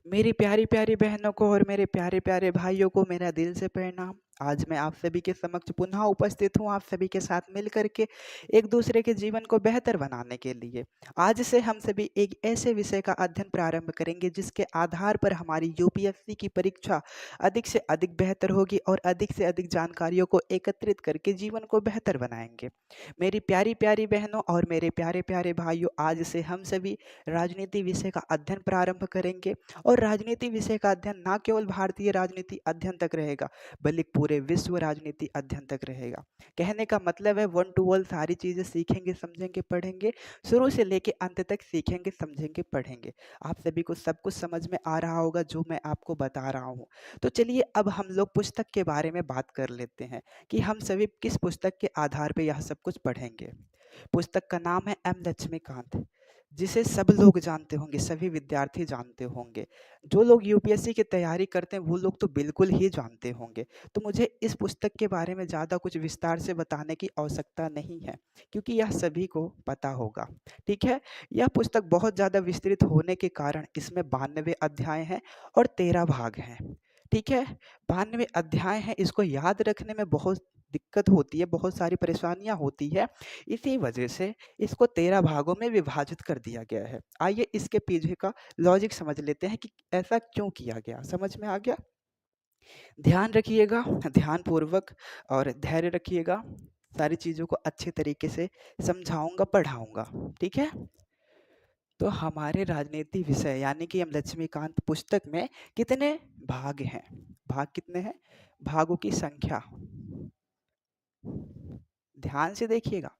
मेरी प्यारी प्यारी बहनों को और मेरे प्यारे प्यारे भाइयों को मेरा दिल से प्रणाम। आज मैं आप सभी के समक्ष पुनः उपस्थित हूँ, आप सभी के साथ मिल करके एक दूसरे के जीवन को बेहतर बनाने के लिए। आज से हम सभी एक ऐसे विषय का अध्ययन प्रारंभ करेंगे जिसके आधार पर हमारी यूपीएससी की परीक्षा अधिक से अधिक बेहतर होगी और अधिक से अधिक जानकारियों को एकत्रित करके जीवन को बेहतर बनाएंगे। मेरी प्यारी प्यारी बहनों और मेरे प्यारे प्यारे भाइयों, आज से हम सभी राजनीति विषय का अध्ययन प्रारंभ करेंगे। और राजनीति विषय का अध्ययन न केवल भारतीय राजनीति अध्ययन तक रहेगा, बल्कि पूरे विश्व राजनीति अध्ययन तक रहेगा। कहने का मतलब है वन टू वन सारी चीजें सीखेंगे, समझेंगे, पढ़ेंगे, शुरू से लेके अंत तक सीखेंगे, समझेंगे, पढ़ेंगे। आप सभी को सब कुछ समझ में आ रहा होगा जो मैं आपको बता रहा हूँ। तो चलिए अब हम लोग पुस्तक के बारे में बात कर लेते हैं कि हम सभी किस पुस्तक के आधार पर यह सब कुछ पढ़ेंगे। पुस्तक का नाम है एम लक्ष्मीकांत, जिसे सब लोग जानते होंगे, सभी विद्यार्थी जानते होंगे। जो लोग यूपीएससी की तैयारी करते हैं वो लोग तो बिल्कुल ही जानते होंगे। तो मुझे इस पुस्तक के बारे में ज़्यादा कुछ विस्तार से बताने की आवश्यकता नहीं है, क्योंकि यह सभी को पता होगा। ठीक है। यह पुस्तक बहुत ज़्यादा विस्तृत होने के कारण इसमें 92 अध्याय हैं और 13 भाग हैं। ठीक है। 92 अध्याय हैं, इसको याद रखने में बहुत दिक्कत होती है, बहुत सारी परेशानियां होती है। इसी वजह से इसको 13 भागों में विभाजित कर दिया गया है। आइए इसके पीछे का लॉजिक समझ लेते हैं कि ऐसा क्यों किया गया। समझ में आ गया? ध्यान रखिएगा, ध्यान पूर्वक, और धैर्य रखिएगा। सारी चीज़ों को अच्छे तरीके से समझाऊंगा, पढ़ाऊंगा। ठीक है। तो हमारे राजनीति विषय यानी कि हम लक्ष्मीकांत पुस्तक में कितने भाग हैं? भाग कितने हैं? भागों की संख्या ध्यान से देखिएगा।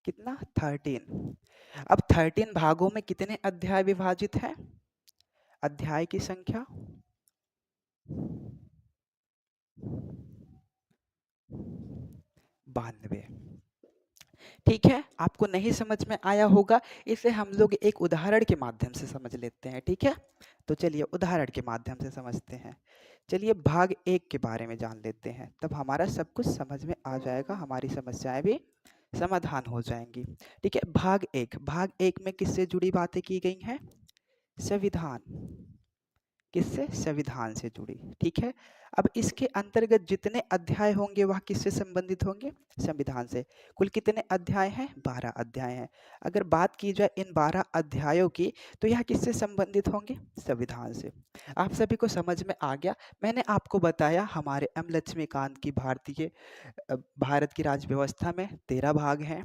कितना? 13। अब 13 भागों में कितने अध्याय विभाजित हैं? अध्याय की संख्या 92। ठीक है। आपको नहीं समझ में आया होगा, इसे हम लोग एक उदाहरण के माध्यम से समझ लेते हैं। ठीक है। तो चलिए उदाहरण के माध्यम से समझते हैं। चलिए भाग एक के बारे में जान लेते हैं, तब हमारा सब कुछ समझ में आ जाएगा, हमारी समस्याएं भी समाधान हो जाएंगी। ठीक है। भाग एक, भाग एक में किससे जुड़ी बातें की गई हैं? संविधान। किससे? संविधान से जुड़ी। ठीक है। अब इसके अंतर्गत जितने अध्याय होंगे वह किससे संबंधित होंगे? संविधान से। कुल कितने अध्याय हैं? 12 अध्याय हैं। अगर बात की जाए इन 12 अध्यायों की, तो यह किससे संबंधित होंगे? संविधान से। आप सभी को समझ में आ गया। मैंने आपको बताया हमारे एम लक्ष्मीकांत की भारत की राज्य व्यवस्था में 13 भाग हैं।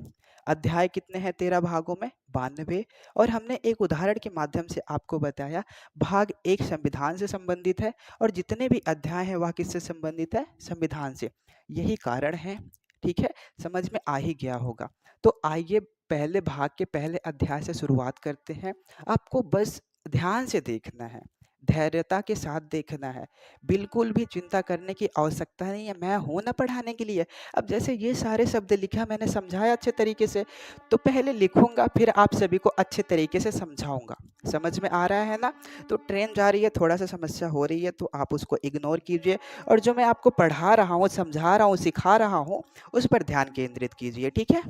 अध्याय कितने हैं 13 भागों में? 92। और हमने एक उदाहरण के माध्यम से आपको बताया भाग एक संविधान से संबंधित है और जितने भी अध्याय हैं वह किससे संबंधित है? संविधान से। यही कारण है। ठीक है। समझ में आ ही गया होगा। तो आइए पहले भाग के पहले अध्याय से शुरुआत करते हैं। आपको बस ध्यान से देखना है, धैर्यता के साथ देखना है। बिल्कुल भी चिंता करने की आवश्यकता नहीं है, मैं हूं ना पढ़ाने के लिए। अब जैसे ये सारे शब्द लिखा, मैंने समझाया अच्छे तरीके से, तो पहले लिखूंगा फिर आप सभी को अच्छे तरीके से समझाऊंगा। समझ में आ रहा है ना? तो ट्रेन जा रही है, थोड़ा सा समस्या हो रही है तो आप उसको इग्नोर कीजिए, और जो मैं आपको पढ़ा रहा हूँ, समझा रहा हूँ, सिखा रहा हूँ, उस पर ध्यान केंद्रित कीजिए। ठीक है।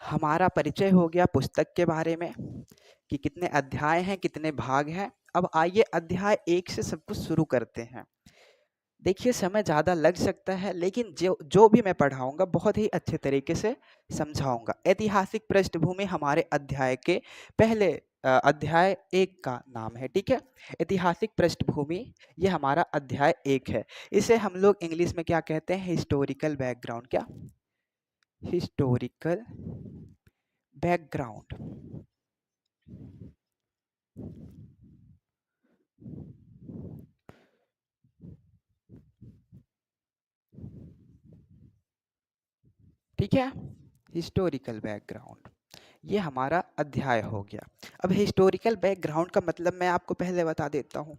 हमारा परिचय हो गया पुस्तक के बारे में कि कितने अध्याय हैं, कितने भाग हैं। अब आइए अध्याय एक से सब कुछ शुरू करते हैं। देखिए समय ज़्यादा लग सकता है, लेकिन जो जो भी मैं पढ़ाऊंगा बहुत ही अच्छे तरीके से समझाऊंगा। ऐतिहासिक पृष्ठभूमि हमारे अध्याय के पहले अध्याय एक का नाम है। ठीक है। ऐतिहासिक पृष्ठभूमि, ये हमारा अध्याय एक है। इसे हम लोग इंग्लिश में क्या कहते हैं? Historical background. क्या? Historical background. ठीक है। हिस्टोरिकल बैकग्राउंड, ये हमारा अध्याय हो गया। अब हिस्टोरिकल बैकग्राउंड का मतलब मैं आपको पहले बता देता हूँ।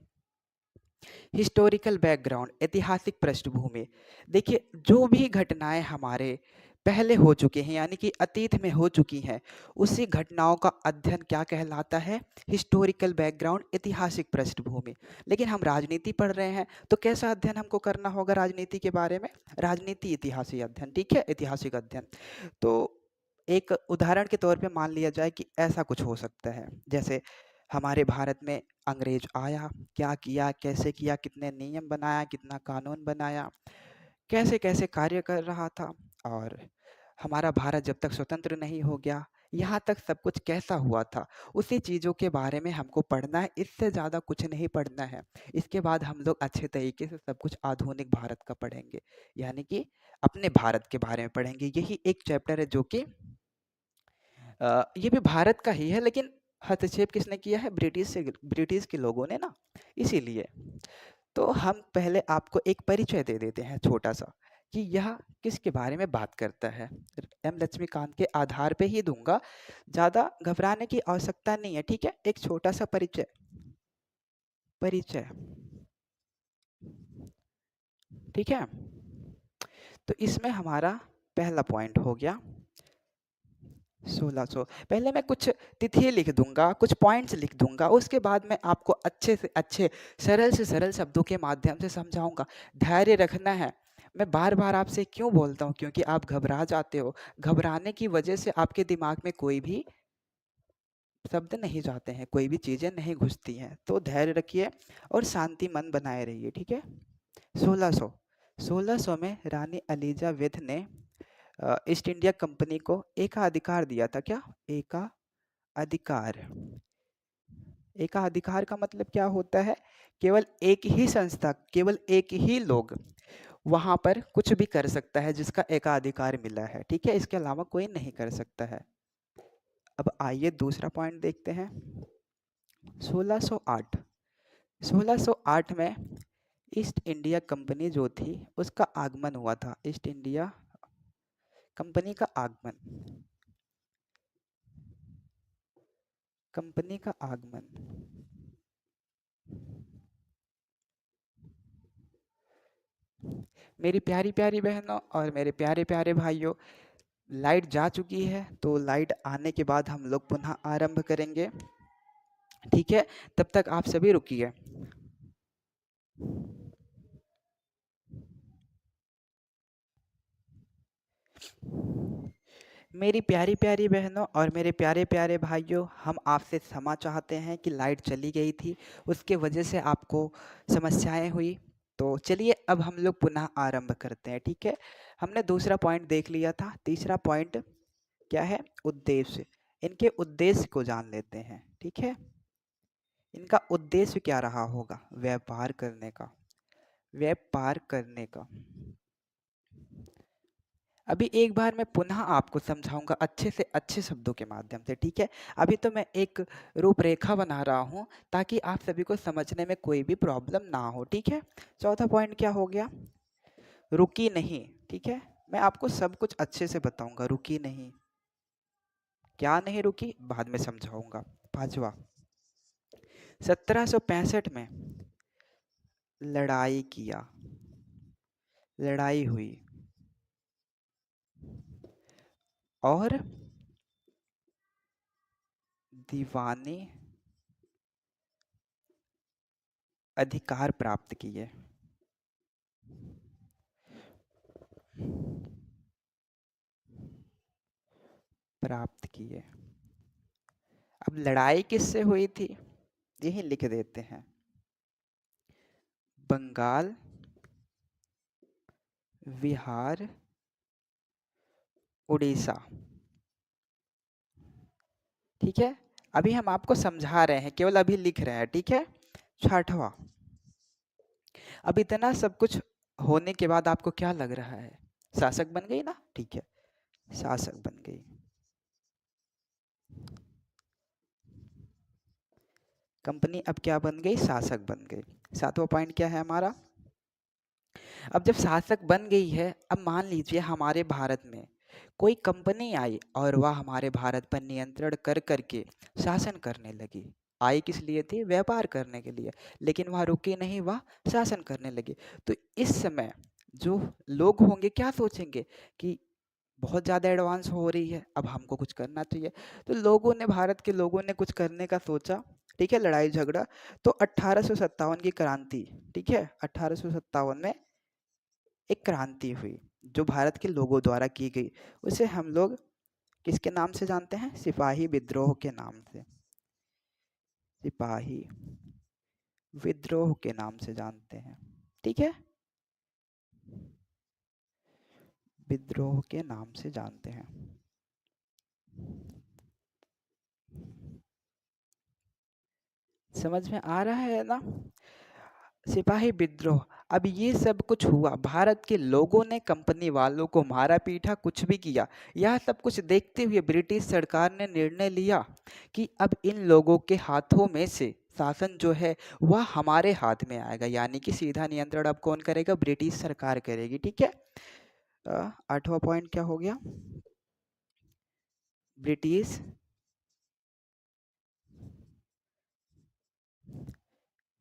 हिस्टोरिकल बैकग्राउंड, ऐतिहासिक पृष्ठभूमि। देखिए जो भी घटनाएं हमारे पहले हो चुके हैं यानी कि अतीत में हो चुकी हैं, उसी घटनाओं का अध्ययन क्या कहलाता है? हिस्टोरिकल बैकग्राउंड, ऐतिहासिक पृष्ठभूमि। लेकिन हम राजनीति पढ़ रहे हैं तो कैसा अध्ययन हमको करना होगा राजनीति के बारे में? राजनीति इतिहासी अध्ययन। ठीक है। ऐतिहासिक अध्ययन। तो एक उदाहरण के तौर पे मान लिया जाए कि ऐसा कुछ हो सकता है, जैसे हमारे भारत में अंग्रेज आया, क्या किया, कैसे किया, कितने नियम बनाया, कितना कानून बनाया, कैसे कैसे कार्य कर रहा था, और हमारा भारत जब तक स्वतंत्र नहीं हो गया, यहाँ तक सब कुछ कैसा हुआ था, उसी चीज़ों के बारे में हमको पढ़ना है। इससे ज़्यादा कुछ नहीं पढ़ना है। इसके बाद हम लोग अच्छे तरीके से सब कुछ आधुनिक भारत का पढ़ेंगे, यानी कि अपने भारत के बारे में पढ़ेंगे। यही एक चैप्टर है जो कि ये भी भारत का ही है, लेकिन हस्तक्षेप किसने किया है? ब्रिटिश के लोगों ने ना, इसीलिए। तो हम पहले आपको एक परिचय दे देते हैं छोटा सा, कि यह किसके बारे में बात करता है। एम लक्ष्मीकांत के आधार पे ही दूंगा, ज़्यादा घबराने की आवश्यकता नहीं है, ठीक है? एक छोटा सा परिचय। परिचय, ठीक है? तो इसमें हमारा पहला पॉइंट हो गया 1600। पहले मैं कुछ तिथि लिख दूंगा, कुछ पॉइंट्स लिख दूंगा, उसके बाद मैं आपको अच्छे से अच्छे, सरल से सरल शब्दों के माध्यम से समझाऊंगा। धैर्य रखना है। मैं बार बार आपसे क्यों बोलता हूँ? क्योंकि आप घबरा जाते हो। घबराने की वजह से आपके दिमाग में कोई भी शब्द नहीं जाते हैं, कोई भी चीज़ें नहीं घुसती हैं। तो धैर्य रखिए और शांति मन बनाए रहिए, ठीक है? 1600, 1600 में रानी एलिजाबेथ ने ईस्ट इंडिया कंपनी को एकाधिकार दिया था। क्या? एकाधिकार। एकाधिकार का मतलब क्या होता है? केवल एक ही संस्था, केवल एक ही लोग वहां पर कुछ भी कर सकता है जिसका एकाधिकार मिला है, ठीक है? इसके अलावा कोई नहीं कर सकता है। अब आइए दूसरा पॉइंट देखते हैं। 1608, 1608 में ईस्ट इंडिया कंपनी जो थी उसका आगमन हुआ था। ईस्ट इंडिया कंपनी का आगमन, कंपनी का आगमन। मेरी प्यारी प्यारी बहनों और मेरे प्यारे प्यारे भाइयों, लाइट जा चुकी है, तो लाइट आने के बाद हम लोग पुनः आरंभ करेंगे, ठीक है? तब तक आप सभी रुकिए। मेरी प्यारी प्यारी बहनों और मेरे प्यारे प्यारे भाइयों, हम आपसे क्षमा चाहते हैं कि लाइट चली गई थी, उसके वजह से आपको समस्याएं हुई। तो चलिए अब हम लोग पुनः आरंभ करते हैं, ठीक है? हमने दूसरा पॉइंट देख लिया था। तीसरा पॉइंट क्या है? उद्देश्य। इनके उद्देश्य को जान लेते हैं, ठीक है? इनका उद्देश्य क्या रहा होगा? व्यापार करने का, व्यापार करने का। अभी एक बार मैं पुनः आपको समझाऊंगा अच्छे से अच्छे शब्दों के माध्यम से, ठीक है? अभी तो मैं एक रूपरेखा बना रहा हूं ताकि आप सभी को समझने में कोई भी प्रॉब्लम ना हो, ठीक है? चौथा पॉइंट क्या हो गया? रुकी नहीं, ठीक है? मैं आपको सब कुछ अच्छे से बताऊंगा। रुकी नहीं, क्या नहीं रुकी, बाद में समझाऊंगा। पांचवा, 1765 में लड़ाई किया, लड़ाई हुई, और दीवानी अधिकार प्राप्त किए। प्राप्त किए। अब लड़ाई किससे हुई थी? यही लिख देते हैं। बंगाल, बिहार, उड़ीसा, ठीक है? अभी हम आपको समझा रहे हैं, केवल अभी लिख रहे हैं, ठीक है? छठवां, अब इतना सब कुछ होने के बाद आपको क्या लग रहा है? शासक बन गई ना, ठीक है? शासक बन गई। कंपनी अब क्या बन गई? शासक बन गई। सातवां पॉइंट क्या है हमारा? अब जब शासक बन गई है, अब मान लीजिए हमारे भारत में कोई कंपनी आई और वह हमारे भारत पर नियंत्रण कर करके शासन करने लगी। आई किस लिए थी? व्यापार करने के लिए। लेकिन वह रुकी नहीं, वह शासन करने लगी। तो इस समय जो लोग होंगे क्या सोचेंगे कि बहुत ज़्यादा एडवांस हो रही है, अब हमको कुछ करना चाहिए। तो लोगों ने, भारत के लोगों ने कुछ करने का सोचा, ठीक है? लड़ाई झगड़ा। तो 1857 की क्रांति, ठीक है? 1857 में एक क्रांति हुई जो भारत के लोगों द्वारा की गई, उसे हम लोग किसके नाम से जानते हैं? सिपाही विद्रोह के नाम से। सिपाही विद्रोह के नाम से जानते हैं। ठीक है, विद्रोह के नाम से जानते हैं। समझ में आ रहा है ना? सिपाही विद्रोह। अब ये सब कुछ हुआ, भारत के लोगों ने कंपनी वालों को मारा पीटा, कुछ भी किया। यह सब कुछ देखते हुए ब्रिटिश सरकार ने निर्णय लिया कि अब इन लोगों के हाथों में से शासन जो है वह हमारे हाथ में आएगा, यानी कि सीधा नियंत्रण अब कौन करेगा? ब्रिटिश सरकार करेगी। ठीक है। 8वां पॉइंट क्या हो गया? ब्रिटिश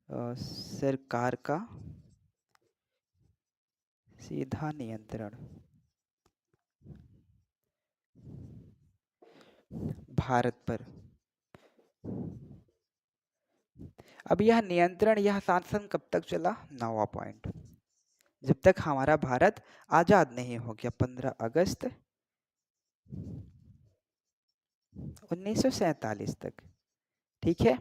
सरकार का सीधा नियंत्रण भारत पर। अब यह नियंत्रण, यह शासन कब तक चला? 9वां पॉइंट, जब तक हमारा भारत आजाद नहीं हो गया, 15 अगस्त 1947 तक। ठीक है।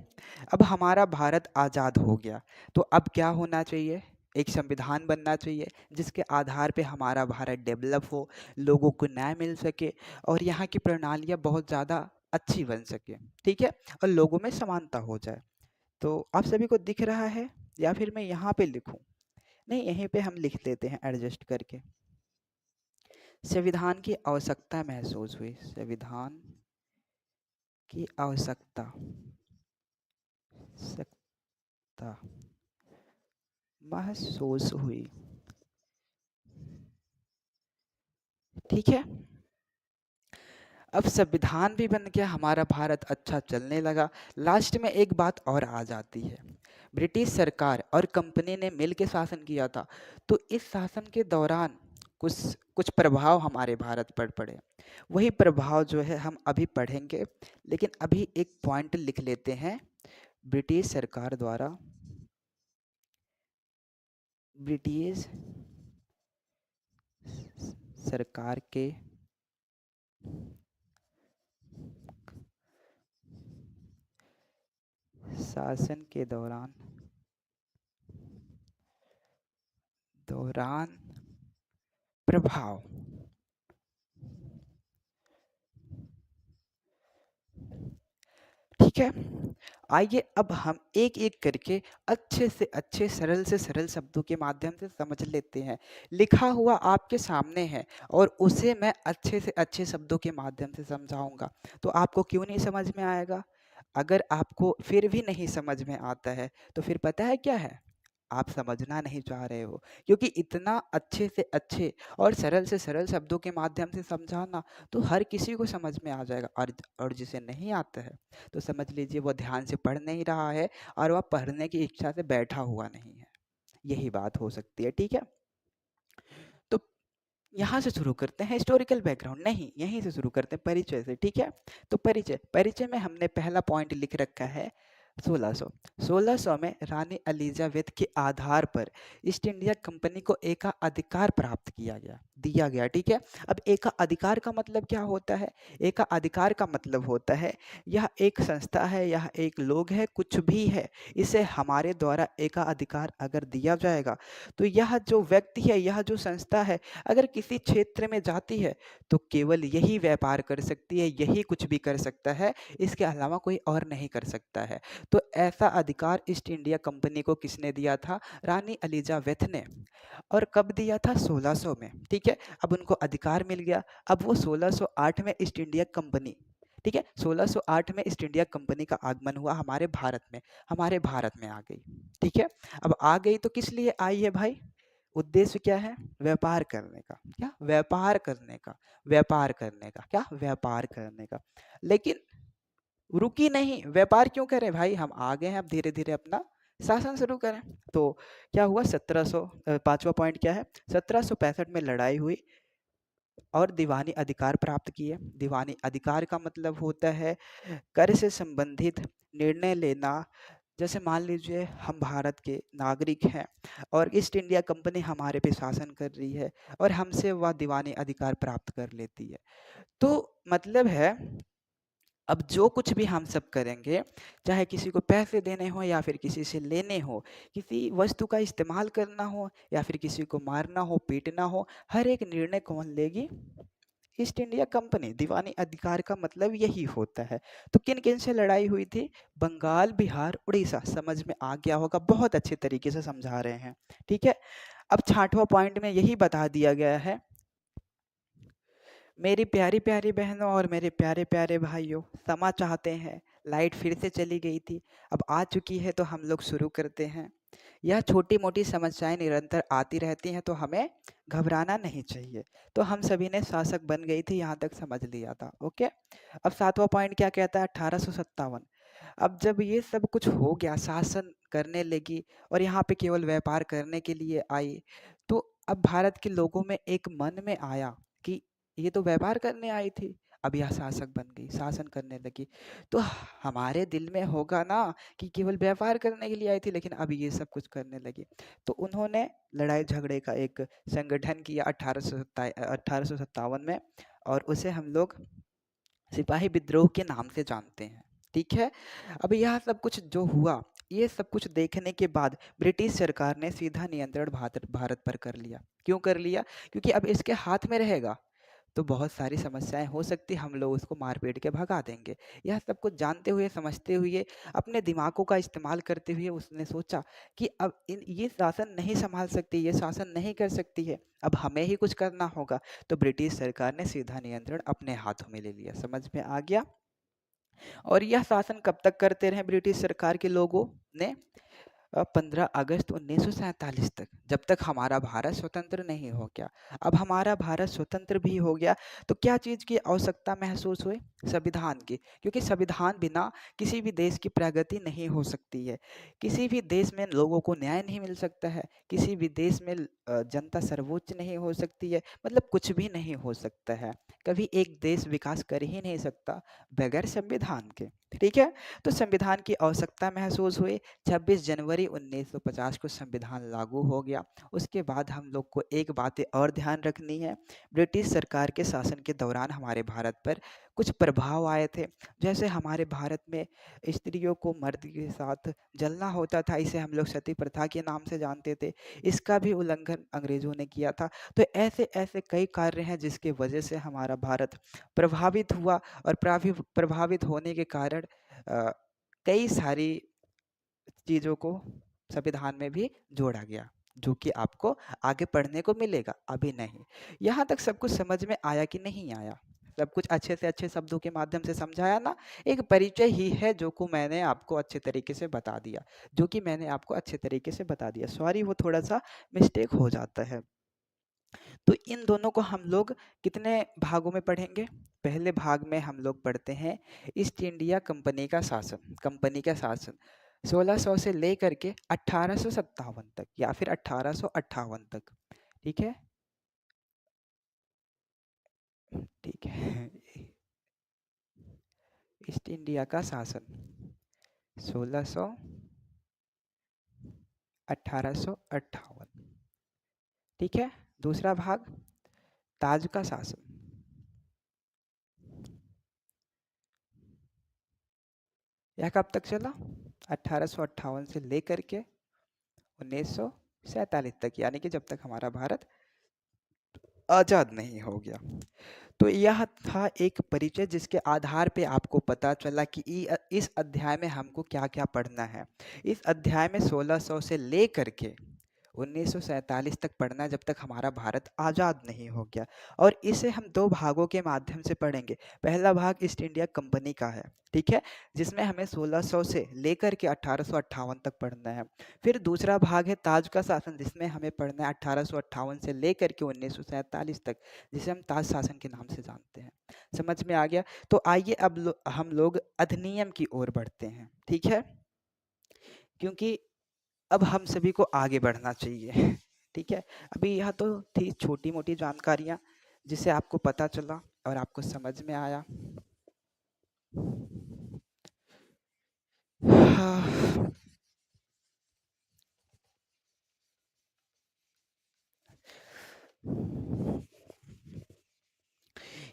अब हमारा भारत आजाद हो गया, तो अब क्या होना चाहिए? एक संविधान बनना चाहिए जिसके आधार पे हमारा भारत डेवलप हो, लोगों को न्याय मिल सके और यहाँ की प्रणालियाँ बहुत ज़्यादा अच्छी बन सके। ठीक है, और लोगों में समानता हो जाए। तो आप सभी को दिख रहा है या फिर मैं यहाँ पे लिखूं? नहीं, यहीं पे हम लिख देते हैं एडजस्ट करके। संविधान की आवश्यकता महसूस हुई, संविधान की आवश्यकता सकता महसूस हुई। ठीक है। अब संविधान भी बन गया, हमारा भारत अच्छा चलने लगा। लास्ट में एक बात और आ जाती है, ब्रिटिश सरकार और कंपनी ने मिल के शासन किया था, तो इस शासन के दौरान कुछ कुछ प्रभाव हमारे भारत पर पड़े। वही प्रभाव जो है हम अभी पढ़ेंगे, लेकिन अभी एक पॉइंट लिख लेते हैं। ब्रिटिश सरकार द्वारा, ब्रिटिश सरकार के शासन के दौरान प्रभाव। ठीक है। आइए अब हम एक एक करके अच्छे से अच्छे, सरल से सरल शब्दों के माध्यम से समझ लेते हैं। लिखा हुआ आपके सामने है और उसे मैं अच्छे से अच्छे शब्दों के माध्यम से समझाऊंगा, तो आपको क्यों नहीं समझ में आएगा? अगर आपको फिर भी नहीं समझ में आता है तो फिर पता है क्या है? आप समझना नहीं चाह रहे हो, क्योंकि इतना अच्छे से अच्छे और सरल से सरल शब्दों के माध्यम से समझाना तो हर किसी को समझ में आ जाएगा, और जिसे नहीं आता है तो समझ लीजिए वो ध्यान से पढ़ नहीं रहा है और वह पढ़ने की इच्छा से बैठा हुआ नहीं है। यही बात हो सकती है। ठीक है, तो यहाँ से शुरू करते हैं हिस्टोरिकल बैकग्राउंड, नहीं यहीं से शुरू करते हैं परिचय से। ठीक है, तो परिचय, परिचय में हमने पहला पॉइंट लिख रखा है 1600। 1600 में रानी एलिजाबेथ के आधार पर ईस्ट इंडिया कंपनी को एकाधिकार प्राप्त किया गया, दिया गया। ठीक है, अब एकाधिकार का मतलब क्या होता है? एकाधिकार का मतलब होता है यह एक संस्था है, यह एक लोग है, कुछ भी है, इसे हमारे द्वारा एकाधिकार अगर दिया जाएगा तो यह जो व्यक्ति है, यह जो संस्था है, अगर किसी क्षेत्र में जाती है तो केवल यही व्यापार कर सकती है, यही कुछ भी कर सकता है, इसके अलावा कोई और नहीं कर सकता है। तो ऐसा अधिकार ईस्ट इंडिया कंपनी को किसने दिया था? रानी एलिजाबेथ ने। और कब दिया था? 1600 में। ठीक है, अब उनको अधिकार मिल गया। अब वो 1608 में ईस्ट इंडिया कंपनी, ठीक है, 1608 में ईस्ट इंडिया कंपनी का आगमन हुआ हमारे भारत में आ गई। ठीक है, अब आ गई तो किस लिए आई है भाई? उद्देश्य क्या है? व्यापार करने का। क्या? व्यापार करने का। व्यापार करने का क्या? व्यापार करने का। लेकिन रुकी नहीं, व्यापार क्यों करें भाई, हम आ गए हैं, अब धीरे धीरे अपना शासन शुरू करें। तो क्या हुआ? 1700, पांचवा पॉइंट क्या है? 1765 में लड़ाई हुई और दीवानी अधिकार प्राप्त किए। दीवानी अधिकार का मतलब होता है कर से संबंधित निर्णय लेना। जैसे मान लीजिए हम भारत के नागरिक हैं और ईस्ट इंडिया कंपनी हमारे पे शासन कर रही है और हमसे वह दीवानी अधिकार प्राप्त कर लेती है, तो मतलब है, अब जो कुछ भी हम सब करेंगे, चाहे किसी को पैसे देने हो या फिर किसी से लेने हो, किसी वस्तु का इस्तेमाल करना हो या फिर किसी को मारना हो, पीटना हो, हर एक निर्णय कौन लेगी? East India company. दीवानी अधिकार का मतलब यही होता है। तो किन किन से लड़ाई हुई थी? बंगाल, बिहार, उड़ीसा। समझ में आ गया होगा, बहुत अच्छे तरीके से समझा रहे हैं। ठीक है, अब 6वां पॉइंट में यही बता दिया गया है। मेरी प्यारी प्यारी बहनों और मेरे प्यारे प्यारे भाइयों, क्षमा चाहते हैं, लाइट फिर से चली गई थी, अब आ चुकी है तो हम लोग शुरू करते हैं। यह छोटी मोटी समस्याएं निरंतर आती रहती हैं तो हमें घबराना नहीं चाहिए। तो हम सभी ने शासक बन गई थी, यहाँ तक समझ लिया था। ओके, अब 7वां पॉइंट क्या कहता है? 1857। अब जब ये सब कुछ हो गया, शासन करने लगी और यहाँ पे केवल व्यापार करने के लिए आई, तो अब भारत के लोगों में एक मन में आया कि ये तो व्यापार करने आई थी, अब यह शासक बन गई, शासन करने लगी। तो हमारे दिल में होगा ना कि केवल व्यापार करने के लिए आई थी लेकिन अब ये सब कुछ करने लगी। तो उन्होंने लड़ाई झगड़े का एक संगठन किया 1857 में, और उसे हम लोग सिपाही विद्रोह के नाम से जानते हैं। ठीक है, अब यह सब कुछ जो हुआ, ये सब कुछ देखने के बाद ब्रिटिश सरकार ने सीधा नियंत्रण भारत भारत पर कर लिया। क्यों कर लिया? क्योंकि अब इसके हाथ में रहेगा तो बहुत सारी समस्याएं हो सकती, हम लोग उसको मार पीट के भगा देंगे। यह सब कुछ जानते हुए, समझते हुए, अपने दिमागों का इस्तेमाल करते हुए उसने सोचा कि अब ये शासन नहीं संभाल सकती, ये शासन नहीं कर सकती है, अब हमें ही कुछ करना होगा। तो ब्रिटिश सरकार ने सीधा नियंत्रण अपने हाथों में ले लिया। समझ में आ गया? और यह शासन कब तक करते रहे ब्रिटिश सरकार के लोगों ने? 15 अगस्त 1947 तक, जब तक हमारा भारत स्वतंत्र नहीं हो गया। अब हमारा भारत स्वतंत्र भी हो गया तो क्या चीज़ की आवश्यकता महसूस हुई? संविधान की, क्योंकि संविधान बिना किसी भी देश की प्रगति नहीं हो सकती है। किसी भी देश में लोगों को न्याय नहीं मिल सकता है, किसी भी देश में जनता सर्वोच्च नहीं हो सकती है, मतलब कुछ भी नहीं हो सकता है। कभी एक देश विकास कर ही नहीं सकता बगैर संविधान के। ठीक है, तो संविधान की आवश्यकता महसूस हुई। 26 जनवरी 1950 को संविधान लागू हो गया। उसके बाद हम लोग को एक बातें और ध्यान रखनी है। ब्रिटिश सरकार के शासन के दौरान हमारे भारत पर कुछ प्रभाव आए थे। जैसे हमारे भारत में स्त्रियों को मर्द के साथ जलना होता था, इसे हम लोग सती प्रथा के नाम से जानते थे। इसका भी उल्लंघन अंग्रेजों ने किया था। तो ऐसे ऐसे कई कार्य हैं जिसके वजह से हमारा भारत प्रभावित हुआ, और प्रभावित होने के कारण अ, कई सारी चीज़ों को संविधान में भी जोड़ा गया, जो कि आपको आगे पढ़ने को मिलेगा, अभी नहीं। यहाँ तक सब कुछ समझ में आया कि नहीं आया? सब कुछ अच्छे से अच्छे शब्दों के माध्यम से समझाया ना? एक परिचय ही है जो को मैंने आपको अच्छे तरीके से बता दिया, जो कि मैंने आपको अच्छे तरीके से बता दिया। सॉरी, वो थोड़ा सा मिस्टेक हो जाता है। तो इन दोनों को हम लोग कितने भागों में पढ़ेंगे? पहले भाग में हम लोग पढ़ते हैं ईस्ट इंडिया कंपनी का शासन। कंपनी का शासन 1600 से लेकर के 1857 तक या फिर 1858 तक। ठीक है, ठीक है। ईस्ट इंडिया का शासन 1600 1858। ठीक है, दूसरा भाग ताज का शासन। यह कब तक चला? 1858 से लेकर के 1947 तक, यानी कि जब तक हमारा भारत आजाद नहीं हो गया। तो यह था एक परिचय जिसके आधार पे आपको पता चला कि इस अध्याय में हमको क्या क्या पढ़ना है। इस अध्याय में 1600 से लेकर के 1947 तक पढ़ना है, जब तक हमारा भारत आज़ाद नहीं हो गया। और इसे हम दो भागों के माध्यम से पढ़ेंगे। पहला भाग ईस्ट इंडिया कंपनी का है, ठीक है, जिसमें हमें 1600 से लेकर के 1858 तक पढ़ना है। फिर दूसरा भाग है ताज का शासन, जिसमें हमें पढ़ना है 1858 से लेकर के 1947 तक, जिसे हम ताज शासन के नाम से जानते हैं। समझ में आ गया? तो आइए अब हम लोग अधिनियम की ओर बढ़ते हैं। ठीक है, क्योंकि अब हम सभी को आगे बढ़ना चाहिए। ठीक है, अभी यह तो थी छोटी मोटी जानकारियाँ जिसे आपको पता चला और आपको समझ में आया। हाँ,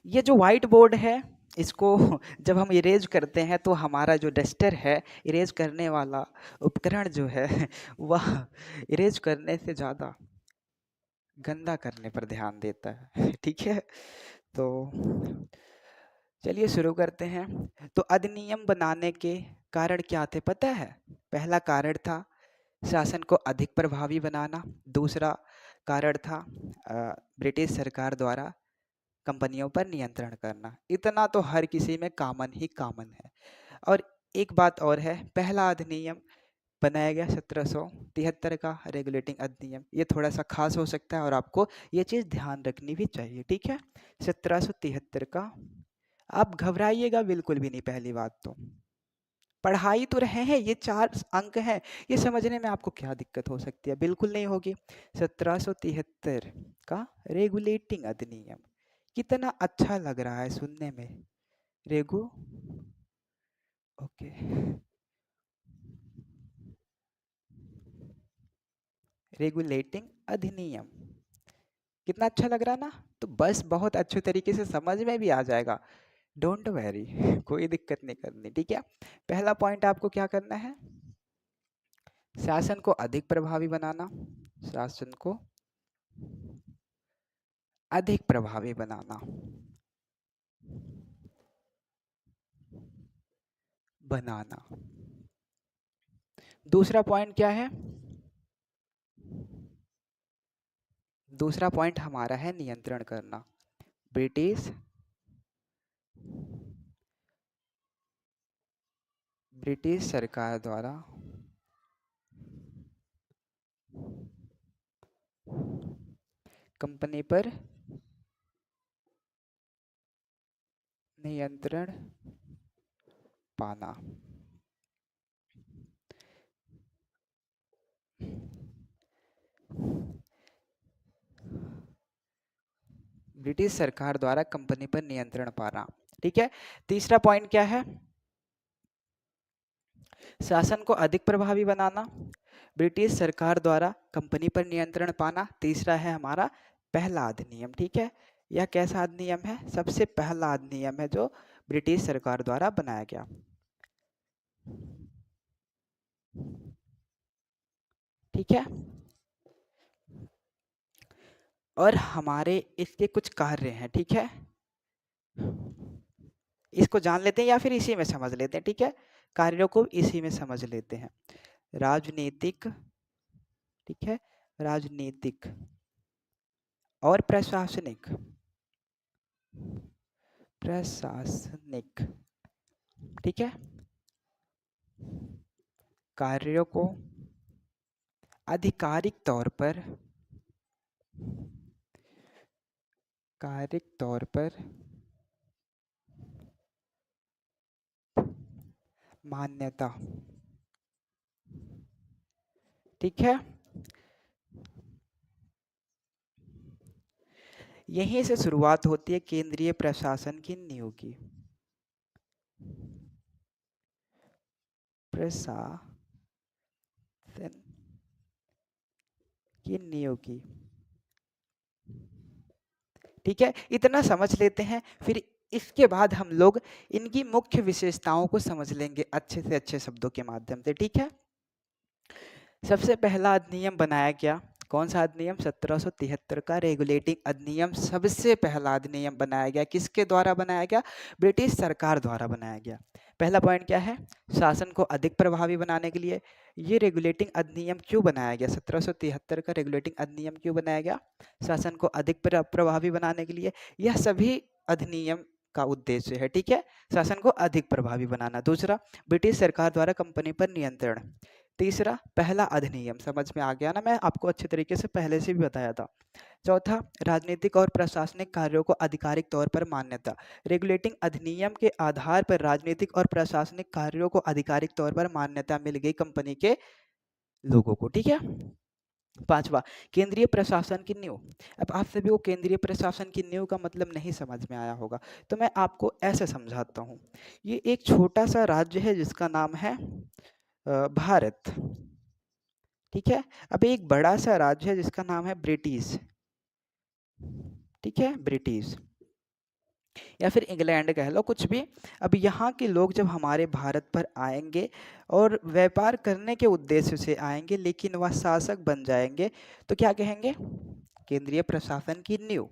ये जो व्हाइट बोर्ड है, इसको जब हम इरेज करते हैं तो हमारा जो डस्टर है, इरेज करने वाला उपकरण जो है वह इरेज करने से ज़्यादा गंदा करने पर ध्यान देता है। ठीक है, तो चलिए शुरू करते हैं। तो अधिनियम बनाने के कारण क्या थे पता है? पहला कारण था शासन को अधिक प्रभावी बनाना। दूसरा कारण था ब्रिटिश सरकार द्वारा कंपनियों पर नियंत्रण करना। इतना तो हर किसी में कॉमन ही कॉमन है। और एक बात और है, पहला अधिनियम बनाया गया 1773 का रेगुलेटिंग अधिनियम। ये थोड़ा सा खास हो सकता है और आपको ये चीज़ ध्यान रखनी भी चाहिए। ठीक है, 1773 का। आप घबराइएगा बिल्कुल भी नहीं। पहली बात तो पढ़ाई तो रहे हैं, ये 4 अंक हैं, ये समझने में आपको क्या दिक्कत हो सकती है? बिल्कुल नहीं होगी। 1773 का रेगुलेटिंग अधिनियम कितना अच्छा लग रहा है सुनने में। रेगु ओके, रेगुलेटिंग अधिनियम कितना अच्छा लग रहा है ना? तो बस बहुत अच्छे तरीके से समझ में भी आ जाएगा। डोंट वैरी कोई दिक्कत नहीं करनी। ठीक है, पहला पॉइंट आपको क्या करना है? शासन को अधिक प्रभावी बनाना। शासन को अधिक प्रभावी बनाना। बनाना। दूसरा पॉइंट क्या है? दूसरा पॉइंट हमारा है नियंत्रण करना। ब्रिटिश ब्रिटिश सरकार द्वारा कंपनी पर नियंत्रण पाना। ब्रिटिश सरकार द्वारा कंपनी पर नियंत्रण पाना। ठीक है, तीसरा पॉइंट क्या है? शासन को अधिक प्रभावी बनाना, ब्रिटिश सरकार द्वारा कंपनी पर नियंत्रण पाना। तीसरा है हमारा पहला अधिनियम। ठीक है, यह कैसा अधिनियम है? सबसे पहला अधिनियम है जो ब्रिटिश सरकार द्वारा बनाया गया। ठीक है, और हमारे इसके कुछ कार्य हैं। ठीक है, इसको जान लेते हैं या फिर इसी में समझ लेते हैं? ठीक है, कार्यों को इसी में समझ लेते हैं। राजनीतिक, ठीक है, राजनीतिक और प्रशासनिक, प्रशासनिक, ठीक है, कार्यों को आधिकारिक तौर पर, आधिकारिक तौर पर मान्यता। ठीक है, यहीं से शुरुआत होती है केंद्रीय प्रशासन की नींव की। प्रशासन की नींव की। ठीक है, इतना समझ लेते हैं, फिर इसके बाद हम लोग इनकी मुख्य विशेषताओं को समझ लेंगे अच्छे से अच्छे शब्दों के माध्यम से। ठीक है, सबसे पहला अधिनियम बनाया गया, कौन सा अधिनियम? 1773 का रेगुलेटिंग अधिनियम सबसे पहला अधिनियम बनाया गया। किसके द्वारा बनाया गया? ब्रिटिश सरकार द्वारा बनाया गया। पहला पॉइंट क्या है? शासन को अधिक प्रभावी बनाने के लिए ये रेगुलेटिंग अधिनियम क्यों बनाया गया? 1773 का रेगुलेटिंग अधिनियम क्यों बनाया गया? शासन को अधिक प्रभावी बनाने के लिए। यह सभी अधिनियम का उद्देश्य है। ठीक है, शासन को अधिक प्रभावी बनाना। दूसरा, ब्रिटिश सरकार द्वारा कंपनी पर नियंत्रण। तीसरा, पहला अधिनियम, समझ में आ गया ना? मैं आपको अच्छे तरीके से पहले से भी बताया था। चौथा, राजनीतिक और प्रशासनिक कार्यों को आधिकारिक तौर पर मान्यता। रेगुलेटिंग अधिनियम के आधार पर राजनीतिक और प्रशासनिक कार्यों को आधिकारिक तौर पर मान्यता मिल गई कंपनी के लोगों को। ठीक है, पांचवा, केंद्रीय प्रशासन की नींव। अब आप सभी को केंद्रीय प्रशासन की नींव का मतलब नहीं समझ में आया होगा, तो मैं आपको ऐसे समझाता हूँ। ये एक छोटा सा राज्य है जिसका नाम है भारत। ठीक है, अब एक बड़ा सा राज्य है जिसका नाम है ब्रिटिश। ठीक है, ब्रिटिश। या फिर इंग्लैंड कह लो, कुछ भी। अब यहाँ के लोग जब हमारे भारत पर आएंगे और व्यापार करने के उद्देश्य से आएंगे, लेकिन वह शासक बन जाएंगे, तो क्या कहेंगे? केंद्रीय प्रशासन की नींव।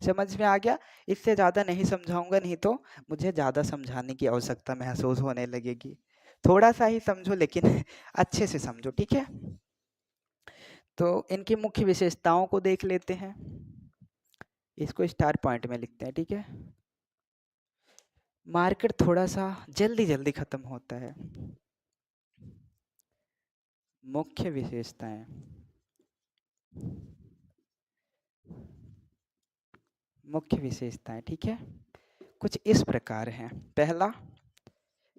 समझ में आ गया? इससे ज़्यादा नहीं समझाऊंगा, नहीं तो मुझे ज़्यादा समझाने की आवश्यकता महसूस होने लगेगी। थोड़ा सा ही समझो, लेकिन अच्छे से समझो, ठीक है? तो इनकी मुख्य विशेषताओं को देख लेते हैं। इसको स्टार पॉइंट में लिखते हैं, ठीक है? मार्केट थोड़ा सा जल्दी जल्दी खत्म होता है। मुख्य विशेषताएं, मुख्य विशेषताएं, ठीक है, कुछ इस प्रकार हैं। पहला,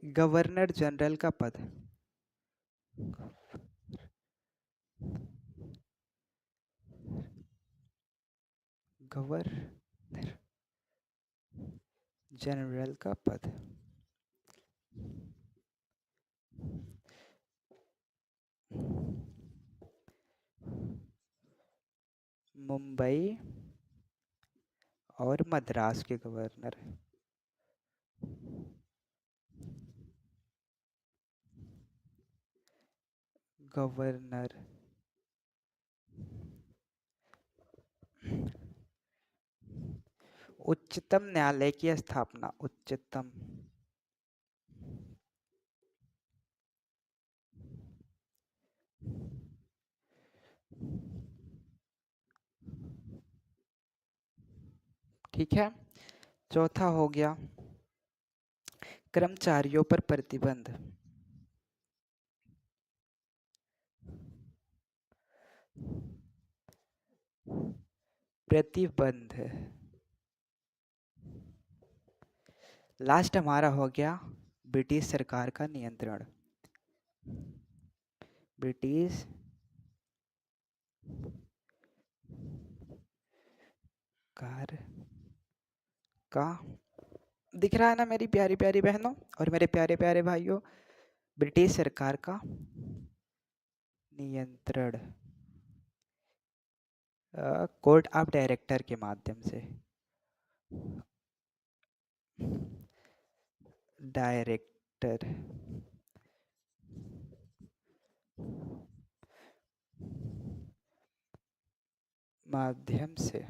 गवर्नर जनरल का पद। गवर्नर जनरल का पद। मुंबई और मद्रास के गवर्नर। गवर्नर उच्चतम न्यायालय की स्थापना। उच्चतम ठीक है। चौथा हो गया कर्मचारियों पर प्रतिबंध। प्रतिबंध। लास्ट हमारा हो गया ब्रिटिश सरकार का नियंत्रण। ब्रिटिश कार का, दिख रहा है ना मेरी प्यारी प्यारी बहनों और मेरे प्यारे प्यारे भाइयों? ब्रिटिश सरकार का नियंत्रण कोर्ट ऑफ डायरेक्टर के माध्यम से। डायरेक्टर माध्यम से।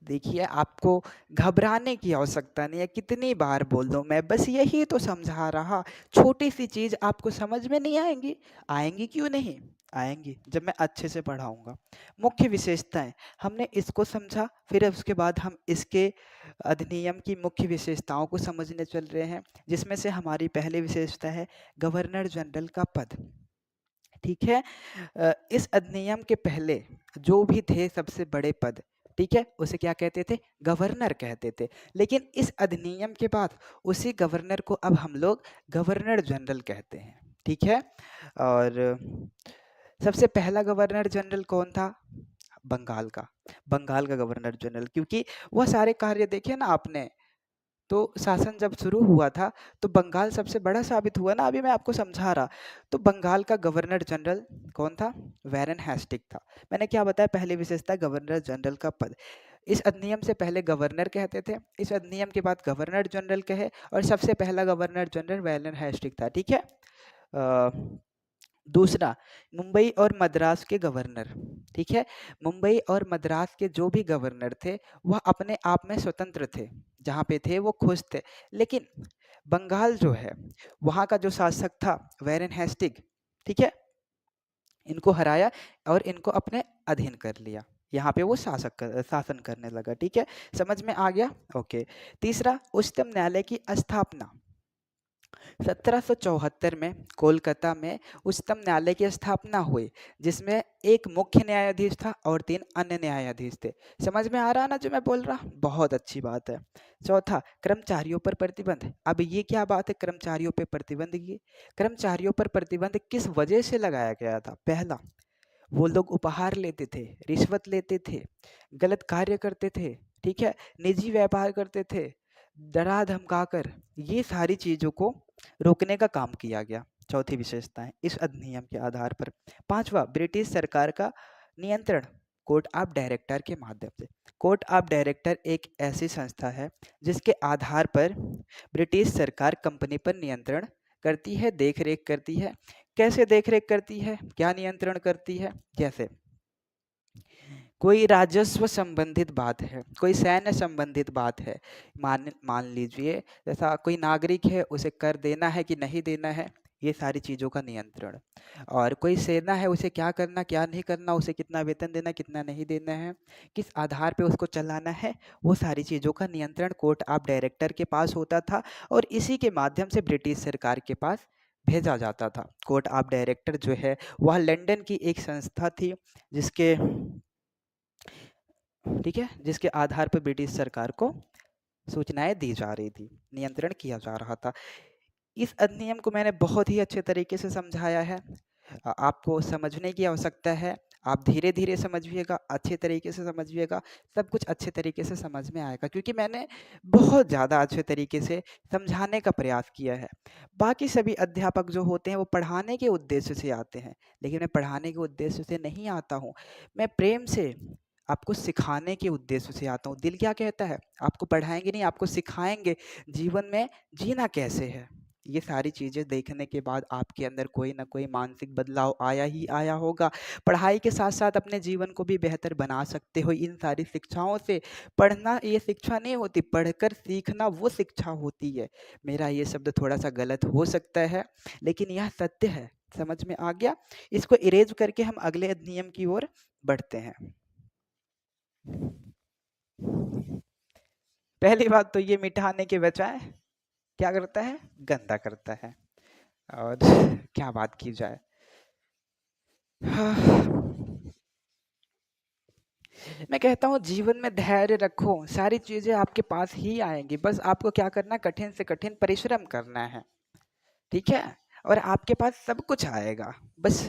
देखिए, आपको घबराने की आवश्यकता नहीं है, कितनी बार बोल दूं मैं, बस यही तो समझा रहा। छोटी सी चीज आपको समझ में नहीं आएंगी? आएंगी क्यों नहीं आएंगी, जब मैं अच्छे से पढ़ाऊंगा। मुख्य विशेषताएं, हमने इसको समझा, फिर उसके बाद हम इसके अधिनियम की मुख्य विशेषताओं को समझने चल रहे हैं, जिसमें से हमारी पहली विशेषता है गवर्नर जनरल का पद। ठीक है। इस अधिनियम के पहले जो भी थे सबसे बड़े पद, ठीक है, उसे क्या कहते थे? गवर्नर कहते थे। लेकिन इस अधिनियम के बाद उसी गवर्नर को अब हम लोग गवर्नर जनरल कहते हैं, ठीक है। और सबसे पहला गवर्नर जनरल कौन था? बंगाल का। बंगाल का गवर्नर जनरल, क्योंकि वह सारे कार्य देखे ना आपने, तो शासन जब शुरू हुआ था तो बंगाल सबसे बड़ा साबित हुआ ना, अभी मैं आपको समझा रहा। तो बंगाल का गवर्नर जनरल कौन था? वैरन हेस्टिंग था। मैंने क्या बताया? पहली विशेषता गवर्नर जनरल का पद। इस अधिनियम से पहले गवर्नर कहते थे, इस अधिनियम के बाद गवर्नर जनरल कहे, और सबसे पहला गवर्नर जनरल वैरन हेस्टिंग था, ठीक है। दूसरा, मुंबई और मद्रास के गवर्नर, ठीक है। मुंबई और मद्रास के जो भी गवर्नर थे वह अपने आप में स्वतंत्र थे, जहाँ पे थे वो खुश थे। लेकिन बंगाल जो है, वहाँ का जो शासक था वैरन हेस्टिंग, ठीक है, इनको हराया और इनको अपने अधीन कर लिया। यहाँ पे वो शासन करने लगा, ठीक है। समझ में आ गया? ओके। तीसरा, उच्चतम न्यायालय की स्थापना। 1774 में कोलकाता में उच्चतम न्यायालय की स्थापना हुई, जिसमें एक मुख्य न्यायाधीश था और 3 अन्य न्यायाधीश थे। समझ में आ रहा ना जो मैं बोल रहा? बहुत अच्छी बात है। चौथा, कर्मचारियों पर प्रतिबंध। अब ये क्या बात है कर्मचारियों पर प्रतिबंध की? कर्मचारियों पर प्रतिबंध किस वजह से लगाया गया था? पहला, वो लोग उपहार लेते थे, रिश्वत लेते थे, गलत कार्य करते थे, ठीक है, निजी व्यापार करते थे, डरा धमकाकर, ये सारी चीजों को रोकने का काम किया गया। चौथी विशेषता है इस अधिनियम के आधार पर। पांचवा, ब्रिटिश सरकार का नियंत्रण। कोर्ट ऑफ डायरेक्टर के माध्यम से। कोर्ट ऑफ डायरेक्टर एक ऐसी संस्था है जिसके आधार पर ब्रिटिश सरकार कंपनी पर नियंत्रण करती है, देख रेख करती है। कैसे देख रेख करती है, क्या नियंत्रण करती है? जैसे कोई राजस्व संबंधित बात है, कोई सैन्य संबंधित बात है, मान मान लीजिए जैसा कोई नागरिक है, उसे कर देना है कि नहीं देना है, ये सारी चीज़ों का नियंत्रण। और कोई सेना है, उसे क्या करना क्या नहीं करना, उसे कितना वेतन देना कितना नहीं देना है, किस आधार पे उसको चलाना है, वो सारी चीज़ों का नियंत्रण कोर्ट ऑफ डायरेक्टर के पास होता था और इसी के माध्यम से ब्रिटिश सरकार के पास भेजा जाता था। कोर्ट ऑफ डायरेक्टर जो है वह लंदन की एक संस्था थी जिसके ठीक है, जिसके आधार पर ब्रिटिश सरकार को सूचनाएं दी जा रही थी, नियंत्रण किया जा रहा था। इस अधिनियम को मैंने बहुत ही अच्छे तरीके से समझाया है। आपको समझने की आवश्यकता है। आप धीरे धीरे समझिएगा, अच्छे तरीके से समझिएगा, सब कुछ अच्छे तरीके से समझ में आएगा, क्योंकि मैंने बहुत ज़्यादा अच्छे तरीके से समझाने का प्रयास किया है। बाकी सभी अध्यापक जो होते हैं वो पढ़ाने के उद्देश्य से आते हैं, लेकिन मैं पढ़ाने के उद्देश्य से नहीं आता हूँ। मैं प्रेम से आपको सिखाने के उद्देश्य से आता हूँ। दिल क्या कहता है? आपको पढ़ाएंगे नहीं, आपको सिखाएंगे जीवन में जीना कैसे है। ये सारी चीज़ें देखने के बाद आपके अंदर कोई ना कोई मानसिक बदलाव आया ही आया होगा। पढ़ाई के साथ साथ अपने जीवन को भी बेहतर बना सकते हो इन सारी शिक्षाओं से। पढ़ना ये शिक्षा नहीं होती, पढ़कर सीखना वो शिक्षा होती है। मेरा ये शब्द थोड़ा सा गलत हो सकता है, लेकिन यह सत्य है। समझ में आ गया? इसको इरेज करके हम अगले अधिनियम की ओर बढ़ते हैं। पहली बात तो ये मिटाने के बजाय क्या करता है? गंदा करता है। और क्या बात की जाए। मैं कहता हूँ जीवन में धैर्य रखो, सारी चीजें आपके पास ही आएंगी, बस आपको क्या करना, कठिन से कठिन परिश्रम करना है। ठीक है? और आपके पास सब कुछ आएगा, बस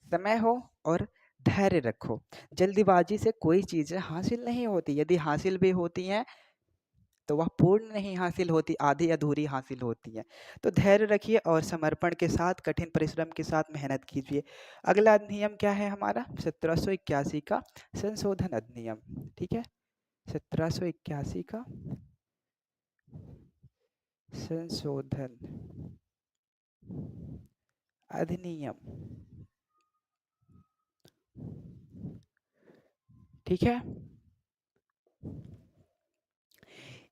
समय हो और धैर्य रखो। जल्दीबाजी से कोई चीजें हासिल नहीं होती, यदि हासिल भी होती हैं तो वह पूर्ण नहीं हासिल होती, आधी अधूरी हासिल होती है। तो धैर्य रखिए और समर्पण के साथ, कठिन परिश्रम के साथ मेहनत कीजिए। अगला अधिनियम क्या है हमारा? 1781 का संशोधन अधिनियम। ठीक है, 1781 का संशोधन अधिनियम। ठीक है,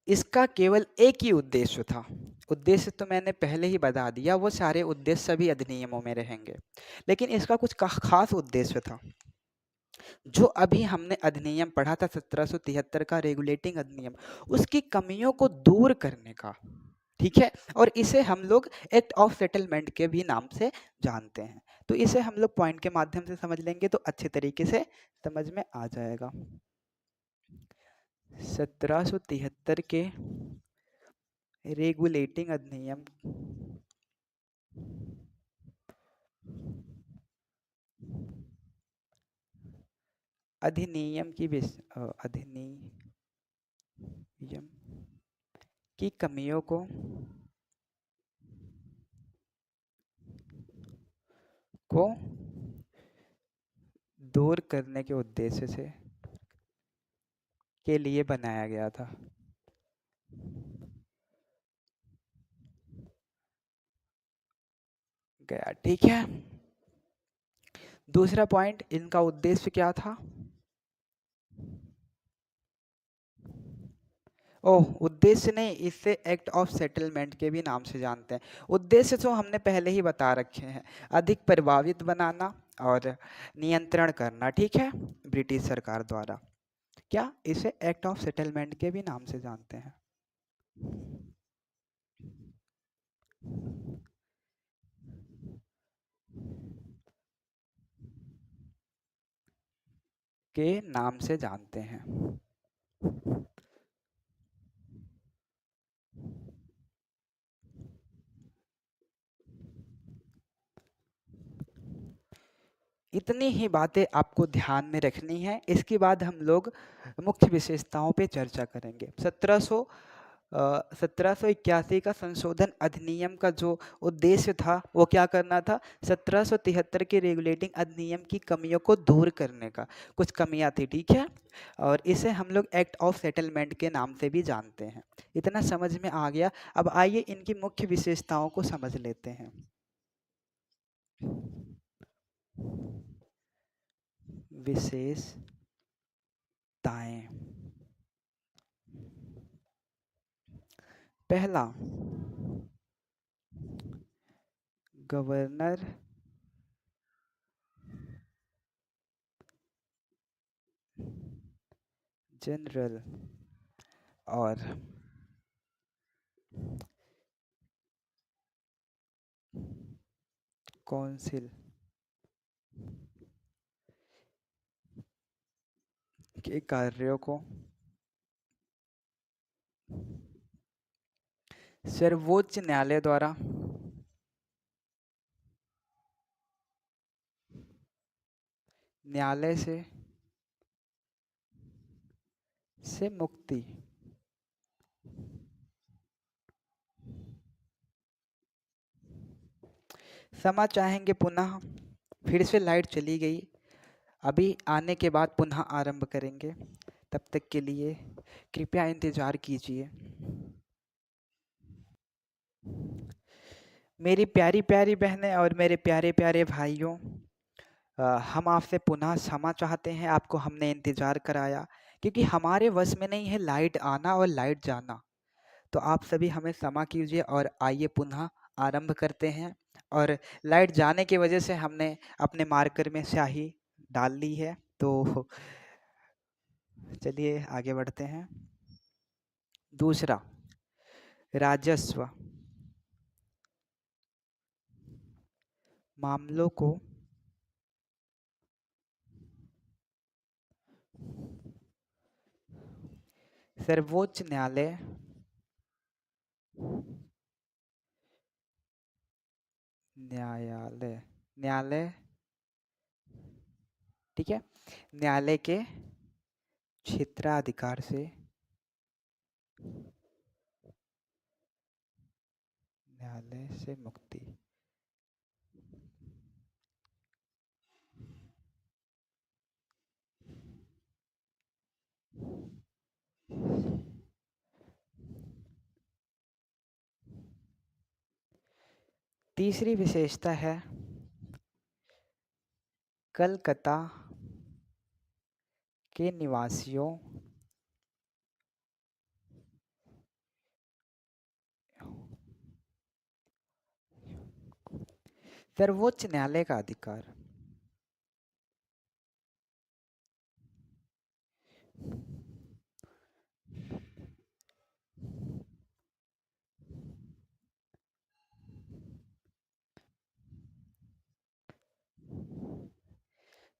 इसका केवल एक ही उद्देश्य था। उद्देश्य तो मैंने पहले ही बता दिया, वो सारे उद्देश्य सभी अधिनियमों में रहेंगे, लेकिन इसका कुछ खास उद्देश्य था। जो अभी हमने अधिनियम पढ़ा था 1773 का रेगुलेटिंग अधिनियम, उसकी कमियों को दूर करने का। ठीक है, और इसे हम लोग एक्ट ऑफ सेटलमेंट के भी नाम से जानते हैं। तो इसे हम लोग पॉइंट के माध्यम से समझ लेंगे तो अच्छे तरीके से समझ में आ जाएगा। 1773 के रेगुलेटिंग अधिनियम अधिनियम की अधिनियम की कमियों को दूर करने के उद्देश्य से के लिए बनाया गया था। गया, ठीक है। दूसरा पॉइंट, इनका उद्देश्य क्या था? ओह, उद्देश्य नहीं, इसे एक्ट ऑफ सेटलमेंट के भी नाम से जानते हैं। उद्देश्य तो हमने पहले ही बता रखे हैं, अधिक प्रभावित बनाना और नियंत्रण करना। ठीक है, ब्रिटिश सरकार द्वारा। क्या इसे एक्ट ऑफ सेटलमेंट के भी नाम से जानते हैं? के नाम से जानते हैं। इतनी ही बातें आपको ध्यान में रखनी है। इसके बाद हम लोग मुख्य विशेषताओं पे चर्चा करेंगे। 1700 1781 का संशोधन अधिनियम का जो उद्देश्य था वो क्या करना था, 1773 के रेगुलेटिंग अधिनियम की कमियों को दूर करने का। कुछ कमियां थी, ठीक है, और इसे हम लोग एक्ट ऑफ सेटलमेंट के नाम से भी जानते हैं। इतना समझ में आ गया। अब आइए इनकी मुख्य विशेषताओं को समझ लेते हैं। विशेषताएं। पहला, गवर्नर जनरल और काउंसिल के कार्यों को सर्वोच्च न्यायालय द्वारा न्यायालय से मुक्ति। क्षमा चाहेंगे पुनः, फिर से लाइट चली गई, अभी आने के बाद पुनः आरंभ करेंगे। तब तक के लिए कृपया इंतजार कीजिए। मेरी प्यारी प्यारी बहनें और मेरे प्यारे प्यारे भाइयों, हम आपसे पुनः क्षमा चाहते हैं, आपको हमने इंतजार कराया, क्योंकि हमारे वश में नहीं है लाइट आना और लाइट जाना। तो आप सभी हमें क्षमा कीजिए और आइए पुनः आरंभ करते हैं। और लाइट जाने की वजह से हमने अपने मार्कर में स्याही डाल ली है, तो चलिए आगे बढ़ते हैं। दूसरा, राजस्व मामलों को सर्वोच्च न्यायालय न्यायालय न्यायालय ठीक है, न्यायालय के क्षेत्राधिकार से न्यायालय से मुक्ति। तीसरी विशेषता है कलकत्ता के निवासियों सर्वोच्च न्यायालय का अधिकार।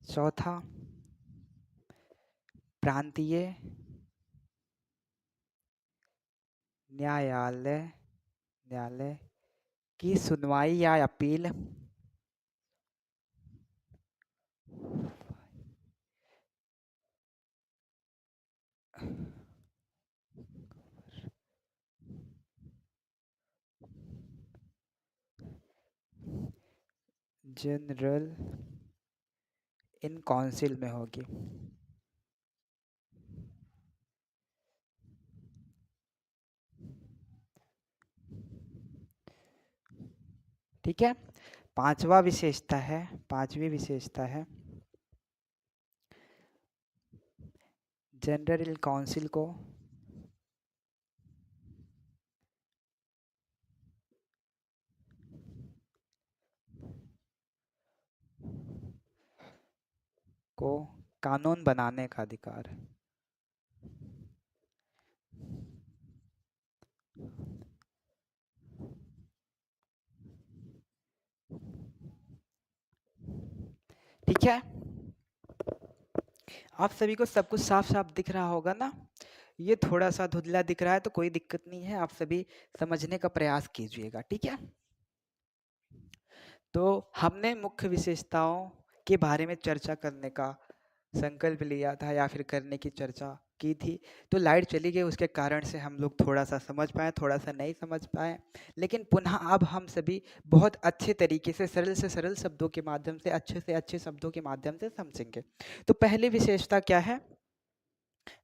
चौथा, प्रांतीय न्यायालय की सुनवाई या अपील जनरल इन काउंसिल में होगी। ठीक है, पांचवी विशेषता है जनरल इन काउंसिल को कानून बनाने का अधिकार। ठीक है, आप सभी को सब कुछ साफ साफ दिख रहा होगा ना? ये थोड़ा सा धुंधला दिख रहा है तो कोई दिक्कत नहीं है, आप सभी समझने का प्रयास कीजिएगा, ठीक है। तो हमने मुख्य विशेषताओं के बारे में चर्चा करने का संकल्प लिया था या फिर करने की चर्चा की थी। तो लाइट चली गई, उसके कारण से हम लोग थोड़ा-सा समझ पाए, थोड़ा-सा नहीं समझ पाए। लेकिन पुनः अब हम सभी बहुत अच्छे तरीके से सरल शब्दों के माध्यम से अच्छे शब्दों के माध्यम से समझेंगे। तो पहली विशेषता क्या है?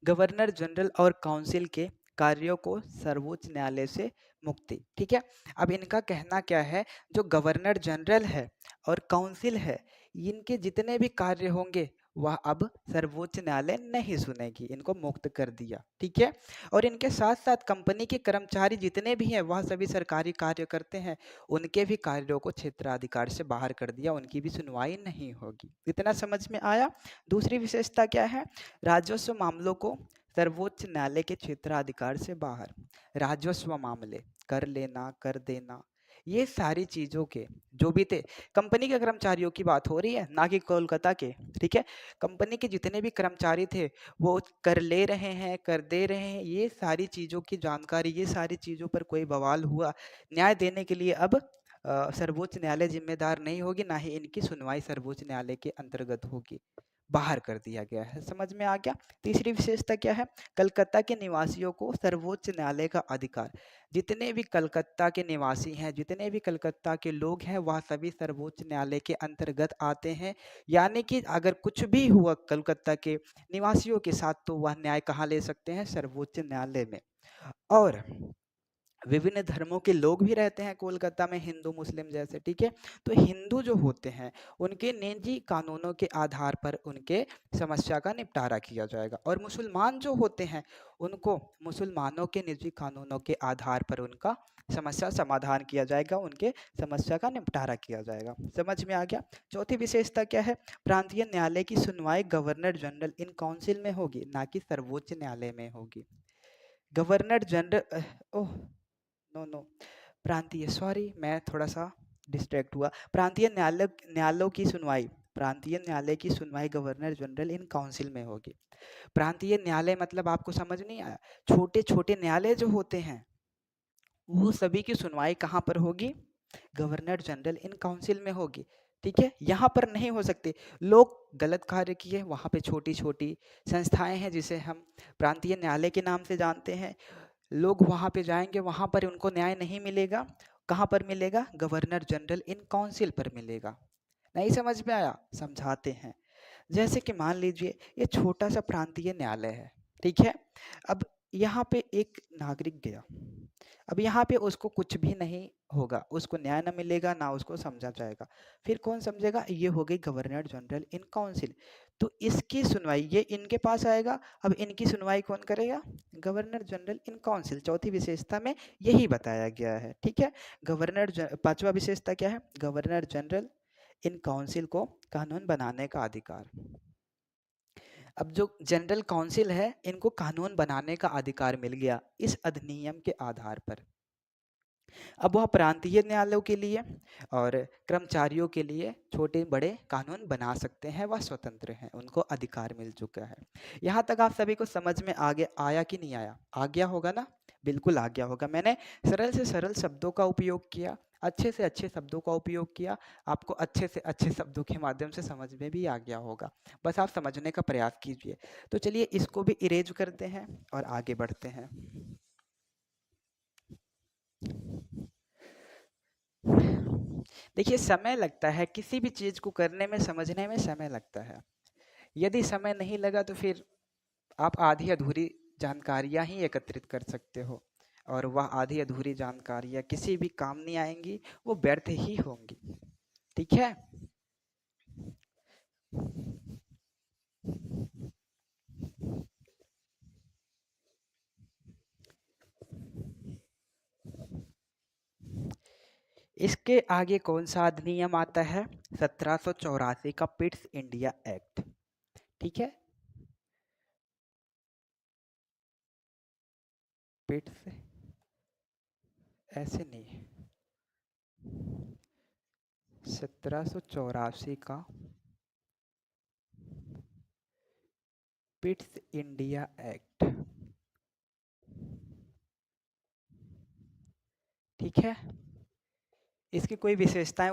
गवर्नर जनरल और काउंसिल के कार्यों को सर्वोच्च न्यायालय से मुक्ति। ठीक है, अब इनका कहना क्या है? जो गवर्नर जनरल है और काउंसिल है, इनके जितने भी कार्य होंगे वह अब सर्वोच्च न्यायालय नहीं सुनेगी, इनको मुक्त कर दिया। ठीक है, और इनके साथ साथ कंपनी के कर्मचारी जितने भी हैं वह सभी सरकारी कार्य करते हैं, उनके भी कार्यों को क्षेत्राधिकार से बाहर कर दिया, उनकी भी सुनवाई नहीं होगी। इतना समझ में आया? दूसरी विशेषता क्या है? राजस्व मामलों को सर्वोच्च न्यायालय के क्षेत्राधिकार से बाहर। राजस्व मामले, कर लेना, कर देना, ये सारी चीजों के जो भी थे, कंपनी के कर्मचारियों की बात हो रही है, ना कि कोलकाता के। ठीक है, कंपनी के जितने भी कर्मचारी थे वो कर ले रहे हैं, कर दे रहे हैं, ये सारी चीजों की जानकारी, ये सारी चीजों पर कोई बवाल हुआ, न्याय देने के लिए अब सर्वोच्च न्यायालय जिम्मेदार नहीं होगी, ना ही इनकी सुनवाई सर्वोच्च न्यायालय के अंतर्गत होगी, बाहर कर दिया गया है। समझ में आ गया? तीसरी विशेषता क्या है? कलकत्ता के निवासियों को सर्वोच्च न्यायालय का अधिकार। जितने भी कलकत्ता के निवासी हैं, जितने भी कलकत्ता के लोग हैं, वह सभी सर्वोच्च न्यायालय के अंतर्गत आते हैं। यानी कि अगर कुछ भी हुआ कलकत्ता के निवासियों के साथ, तो वह न्याय कहाँ ले सकते हैं? सर्वोच्च न्यायालय में। और विभिन्न धर्मों के लोग भी रहते हैं कोलकाता में, हिंदू मुस्लिम जैसे। ठीक है, तो हिंदू जो होते हैं उनके निजी कानूनों के आधार पर उनके समस्या का निपटारा किया जाएगा, और मुसलमान जो होते हैं उनको मुसलमानों के निजी कानूनों के आधार पर उनका समस्या समाधान किया जाएगा, उनके समस्या का निपटारा किया जाएगा। समझ में आ गया? चौथी विशेषता क्या है? प्रांतीय न्यायालय की सुनवाई गवर्नर जनरल इन काउंसिल में होगी, ना कि सर्वोच्च न्यायालय में होगी। Governor general, oh no no, प्रांतीय, सॉरी मैं थोड़ा सा डिस्ट्रैक्ट हुआ। प्रांतीय न्यायालय, न्यायालयों की सुनवाई, प्रांतीय न्यायालय की सुनवाई गवर्नर जनरल इन काउंसिल में होगी। प्रांतीय न्यायालय मतलब आपको समझ नहीं आया? छोटे छोटे न्यायालय जो होते हैं वो सभी की सुनवाई कहाँ पर होगी? गवर्नर जनरल इन काउंसिल में होगी। ठीक है, यहाँ पर नहीं हो सकती। लोग गलत कार्य किए, वहाँ पे छोटी छोटी संस्थाएं हैं जिसे हम प्रांतीय न्यायालय के नाम से जानते हैं, लोग वहां पे जाएंगे, वहां पर उनको न्याय नहीं मिलेगा। कहाँ पर मिलेगा? गवर्नर जनरल इन काउंसिल पर मिलेगा। नहीं समझ में आया? समझाते हैं। जैसे कि मान लीजिए ये छोटा सा प्रांतीय न्यायालय है। ठीक है, अब यहाँ पे एक नागरिक गया, अब यहाँ पे उसको कुछ भी नहीं होगा, उसको न्याय ना मिलेगा, ना उसको समझा जाएगा। फिर कौन समझेगा? ये हो गई गवर्नर जनरल इन काउंसिल। तो इसकी सुनवाई ये इनके पास आएगा, अब इनकी सुनवाई कौन करेगा? Governor general in council. चौथी विशेषता में यही बताया गया है। ठीक है, पांचवा विशेषता क्या है? गवर्नर जनरल इन काउंसिल को कानून बनाने का अधिकार। अब जो जनरल काउंसिल है इनको कानून बनाने का अधिकार मिल गया इस अधिनियम के आधार पर। अब वह प्रांतीय न्यायालयों के लिए और कर्मचारियों के लिए छोटे बड़े कानून बना सकते हैं, वह स्वतंत्र हैं, उनको अधिकार मिल चुका है। यहाँ तक आप सभी को समझ में आगे आया कि नहीं आया? आ गया होगा ना? बिल्कुल आ गया होगा। मैंने सरल से सरल शब्दों का उपयोग किया, अच्छे से अच्छे शब्दों का उपयोग किया, आपको अच्छे से अच्छे शब्दों के माध्यम से समझ में भी आ गया होगा। बस आप समझने का प्रयास कीजिए। तो चलिए इसको भी इरेज करते हैं और आगे बढ़ते हैं। देखिए, समय लगता है किसी भी चीज को करने में, समझने में समय लगता है। यदि समय नहीं लगा तो फिर आप आधी अधूरी जानकारियां ही एकत्रित कर सकते हो, और वह आधी अधूरी जानकारियां किसी भी काम नहीं आएंगी, वो व्यर्थ ही होंगी। ठीक है, इसके आगे कौन सा अधिनियम आता है? 1784 का पिट्स इंडिया एक्ट। ठीक है, पिट्स, ऐसे नहीं, 1784 का पिट्स इंडिया एक्ट। ठीक है, इसकी कोई विशेषताएं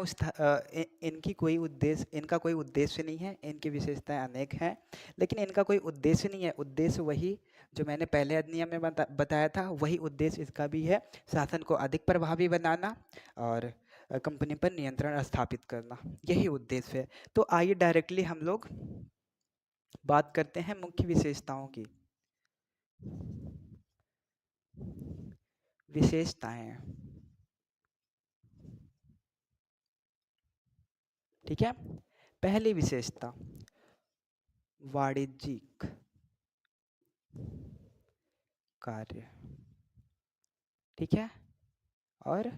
इनका कोई उद्देश्य नहीं है। इनकी विशेषताएं अनेक हैं, लेकिन इनका कोई उद्देश्य नहीं है। उद्देश्य वही जो मैंने पहले अधिनियम में बताया था, वही उद्देश्य इसका भी है। शासन को अधिक प्रभावी बनाना और कंपनी पर नियंत्रण स्थापित करना, यही उद्देश्य है। तो आइए डायरेक्टली हम लोग बात करते हैं मुख्य विशेषताओं की। विशेषताएं, ठीक है। पहली विशेषता, वाणिज्यिक कार्य, ठीक है। और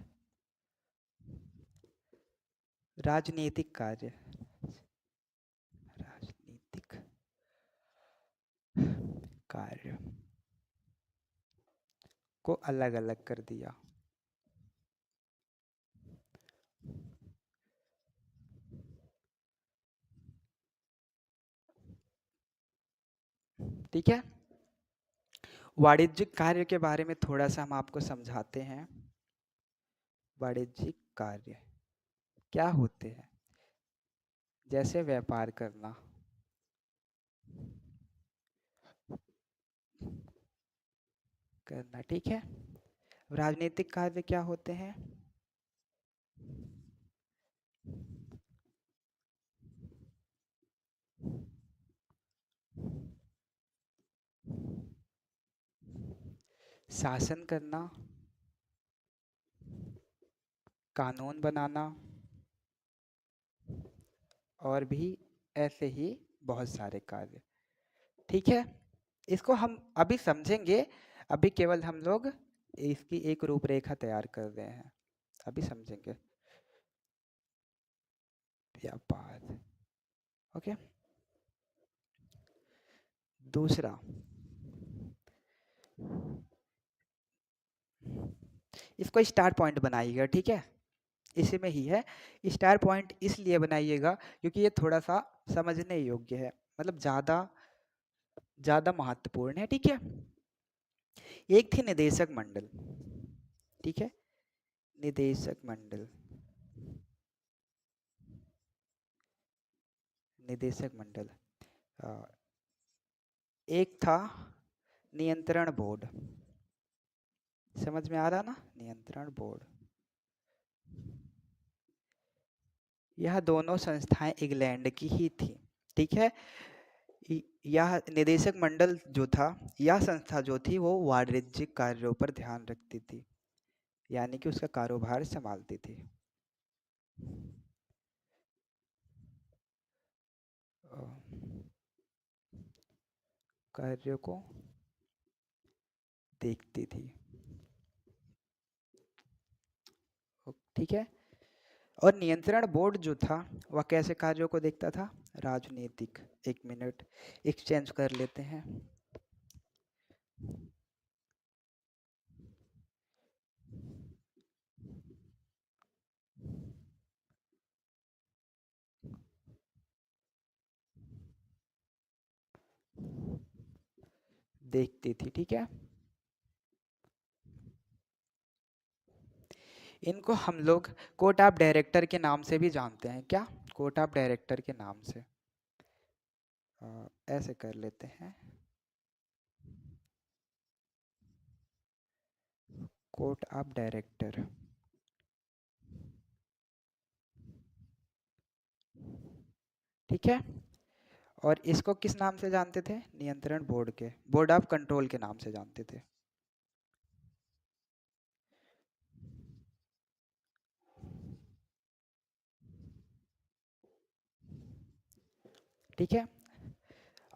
राजनीतिक कार्य, राजनीतिक कार्य को अलग अलग कर दिया, ठीक है। वाणिज्यिक कार्य के बारे में थोड़ा सा हम आपको समझाते हैं। वाणिज्यिक कार्य क्या होते हैं? जैसे व्यापार करना, ठीक है। राजनीतिक कार्य क्या होते हैं? शासन करना, कानून बनाना, और भी ऐसे ही बहुत सारे कार्य, ठीक है। इसको हम अभी समझेंगे। अभी केवल हम लोग इसकी एक रूपरेखा तैयार कर रहे हैं, अभी समझेंगे। व्यापार, ओके। दूसरा, इसको स्टार पॉइंट बनाइएगा, ठीक है। इसी में ही है। स्टार पॉइंट इसलिए बनाइएगा क्योंकि ये थोड़ा सा समझने योग्य है, मतलब ज्यादा ज्यादा महत्वपूर्ण है, ठीक है। एक थी निदेशक मंडल, ठीक है। निदेशक मंडल, निदेशक मंडल। एक था नियंत्रण बोर्ड, समझ में आ रहा ना, नियंत्रण बोर्ड। यह दोनों संस्थाएं इंग्लैंड की ही थी, ठीक है। यह निदेशक मंडल जो था, यह संस्था जो थी वो वाणिज्यिक कार्यों पर ध्यान रखती थी, यानी कि उसका कारोबार संभालती थी। कार्यों को देखती थी, ठीक है। और नियंत्रण बोर्ड जो था वह कैसे कार्यों को देखता था? राजनीतिक। एक मिनट, एक्सचेंज कर लेते हैं। देखती थी, ठीक है। इनको हम लोग कोर्ट ऑफ डायरेक्टर के नाम से भी जानते हैं। क्या? कोर्ट ऑफ डायरेक्टर के नाम से। ऐसे कर लेते हैं, कोर्ट ऑफ डायरेक्टर, ठीक है। और इसको किस नाम से जानते थे? नियंत्रण बोर्ड के, बोर्ड ऑफ कंट्रोल के नाम से जानते थे, ठीक है।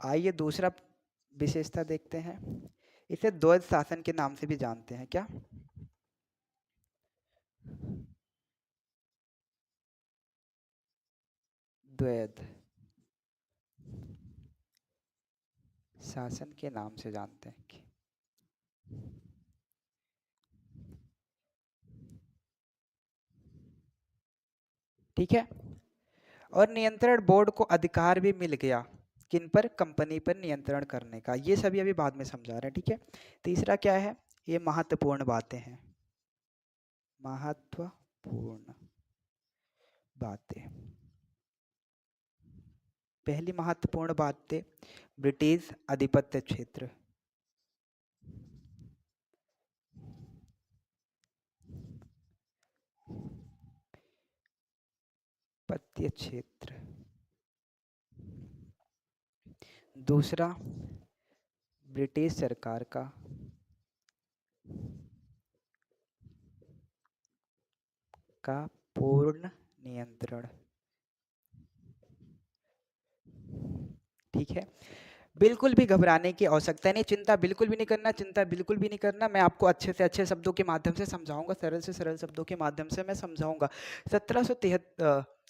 आइए दूसरा विशेषता देखते हैं। इसे द्वैध शासन के नाम से भी जानते हैं। क्या? द्वैध शासन के नाम से जानते हैं, ठीक है। और नियंत्रण बोर्ड को अधिकार भी मिल गया, किन पर? कंपनी पर नियंत्रण करने का। ये सभी अभी बाद में समझा रहे हैं, ठीक है। तीसरा क्या है? ये महत्वपूर्ण बातें हैं, महत्वपूर्ण। बातें। पहली महत्वपूर्ण बातें, ब्रिटिश आधिपत्य क्षेत्र। पत्य क्षेत्र। दूसरा, ब्रिटिश सरकार का पूर्ण नियंत्रण। ठीक है, बिल्कुल भी घबराने की आवश्यकता नहीं, चिंता बिल्कुल भी नहीं करना, चिंता बिल्कुल भी नहीं करना। मैं आपको अच्छे से अच्छे शब्दों के माध्यम से समझाऊंगा, सरल से सरल शब्दों के माध्यम से मैं समझाऊंगा।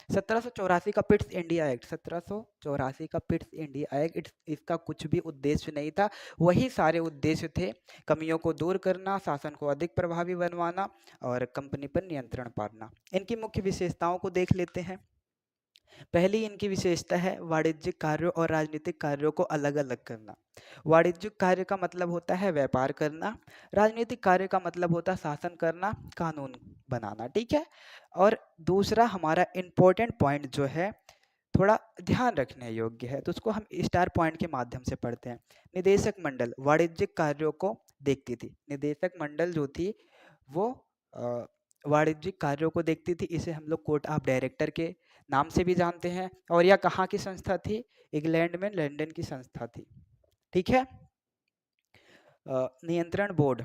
1784 का पिट्स इंडिया एक्ट, 1784 का पिट्स इंडिया एक्ट, इसका कुछ भी उद्देश्य नहीं था। वही सारे उद्देश्य थे, कमियों को दूर करना, शासन को अधिक प्रभावी बनवाना और कंपनी पर नियंत्रण पाना। इनकी मुख्य विशेषताओं को देख लेते हैं। पहली इनकी विशेषता है वाणिज्यिक कार्यों और राजनीतिक कार्यों को अलग अलग करना। वाणिज्यिक कार्य का मतलब होता है व्यापार करना, राजनीतिक कार्य का मतलब होता है शासन करना, कानून बनाना। ठीक है, और दूसरा हमारा इम्पोर्टेंट पॉइंट जो है, थोड़ा ध्यान रखने योग्य है, तो उसको हम स्टार पॉइंट के माध्यम से पढ़ते हैं। निदेशक मंडल वाणिज्यिक कार्यों को देखती थी। निदेशक मंडल जो थी वो वाणिज्यिक कार्यों को देखती थी। इसे हम लोग कोर्ट ऑफ डायरेक्टर के नाम से भी जानते हैं। और यह कहाँ की संस्था थी? इंग्लैंड में लंदन की संस्था थी। ठीक है, नियंत्रण बोर्ड,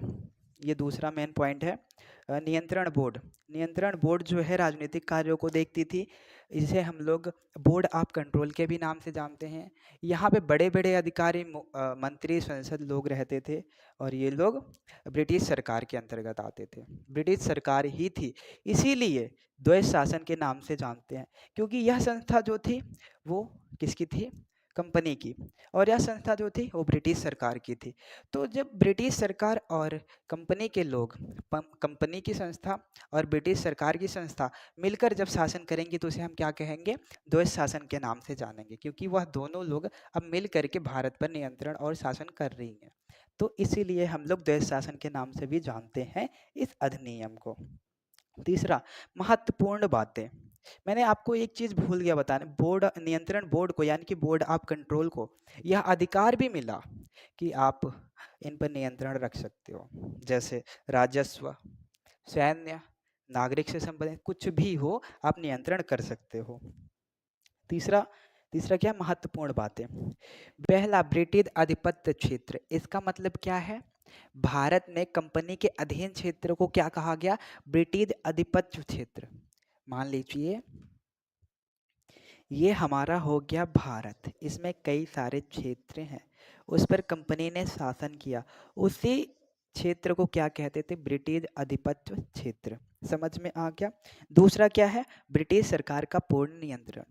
ये दूसरा मेन पॉइंट है। नियंत्रण बोर्ड, नियंत्रण बोर्ड जो है राजनीतिक कार्यों को देखती थी। इसे हम लोग बोर्ड ऑफ कंट्रोल के भी नाम से जानते हैं। यहाँ पे बड़े बड़े अधिकारी, मंत्री, संसद लोग रहते थे और ये लोग ब्रिटिश सरकार के अंतर्गत आते थे। ब्रिटिश सरकार ही थी, इसीलिए द्वैत शासन के नाम से जानते हैं, क्योंकि यह संस्था जो थी वो किसकी थी? कंपनी की। और यह संस्था जो थी वो ब्रिटिश सरकार की थी। तो जब ब्रिटिश सरकार और कंपनी के लोग, कंपनी की संस्था और ब्रिटिश सरकार की संस्था मिलकर जब शासन करेंगे तो उसे हम क्या कहेंगे? द्वैत शासन के नाम से जानेंगे, क्योंकि वह दोनों लोग अब मिल करके भारत पर नियंत्रण और शासन कर रही हैं। तो इसीलिए हम लोग द्वैत शासन के नाम से भी जानते हैं इस अधिनियम को। तीसरा, महत्वपूर्ण बातें। मैंने आपको एक चीज भूल गया बताने, बोर्ड, नियंत्रण बोर्ड को यानी कि बोर्ड ऑफ कंट्रोल को यह अधिकार भी मिला कि आप इन पर नियंत्रण रख सकते हो, जैसे राजस्व, सैन्य, नागरिक से संबंधित कुछ भी हो, आप नियंत्रण कर सकते हो। तीसरा, तीसरा क्या महत्वपूर्ण बातें? पहला, ब्रिटिश आधिपत्य क्षेत्र। इसका मतलब क्या है? भारत में कंपनी के अधीन क्षेत्र को क्या कहा गया? ब्रिटिश आधिपत्य क्षेत्र। मान लीजिए ये हमारा हो गया भारत, इसमें कई सारे क्षेत्र हैं, उस पर कंपनी ने शासन किया, उसी क्षेत्र को क्या कहते थे? ब्रिटिश आधिपत्य क्षेत्र। समझ में आ गया? दूसरा क्या है? ब्रिटिश सरकार का पूर्ण नियंत्रण।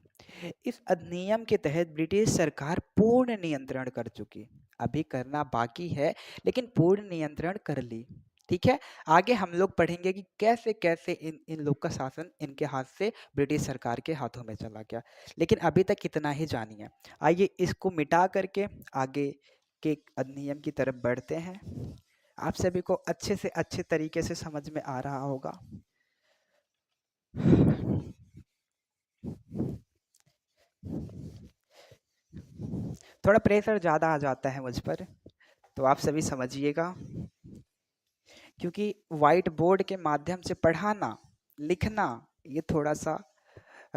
इस अधिनियम के तहत ब्रिटिश सरकार पूर्ण नियंत्रण कर चुकी, अभी करना बाकी है लेकिन पूर्ण नियंत्रण कर ली। ठीक है, आगे हम लोग पढ़ेंगे कि कैसे कैसे इन इन लोग का शासन इनके हाथ से ब्रिटिश सरकार के हाथों में चला गया, लेकिन अभी तक इतना ही जानिए। आइए इसको मिटा करके आगे के अधिनियम की तरफ बढ़ते हैं। आप सभी को अच्छे से अच्छे तरीके से समझ में आ रहा होगा। थोड़ा प्रेशर ज़्यादा आ जाता है मुझ पर, तो आप सभी समझिएगा, क्योंकि वाइट बोर्ड के माध्यम से पढ़ाना लिखना ये थोड़ा सा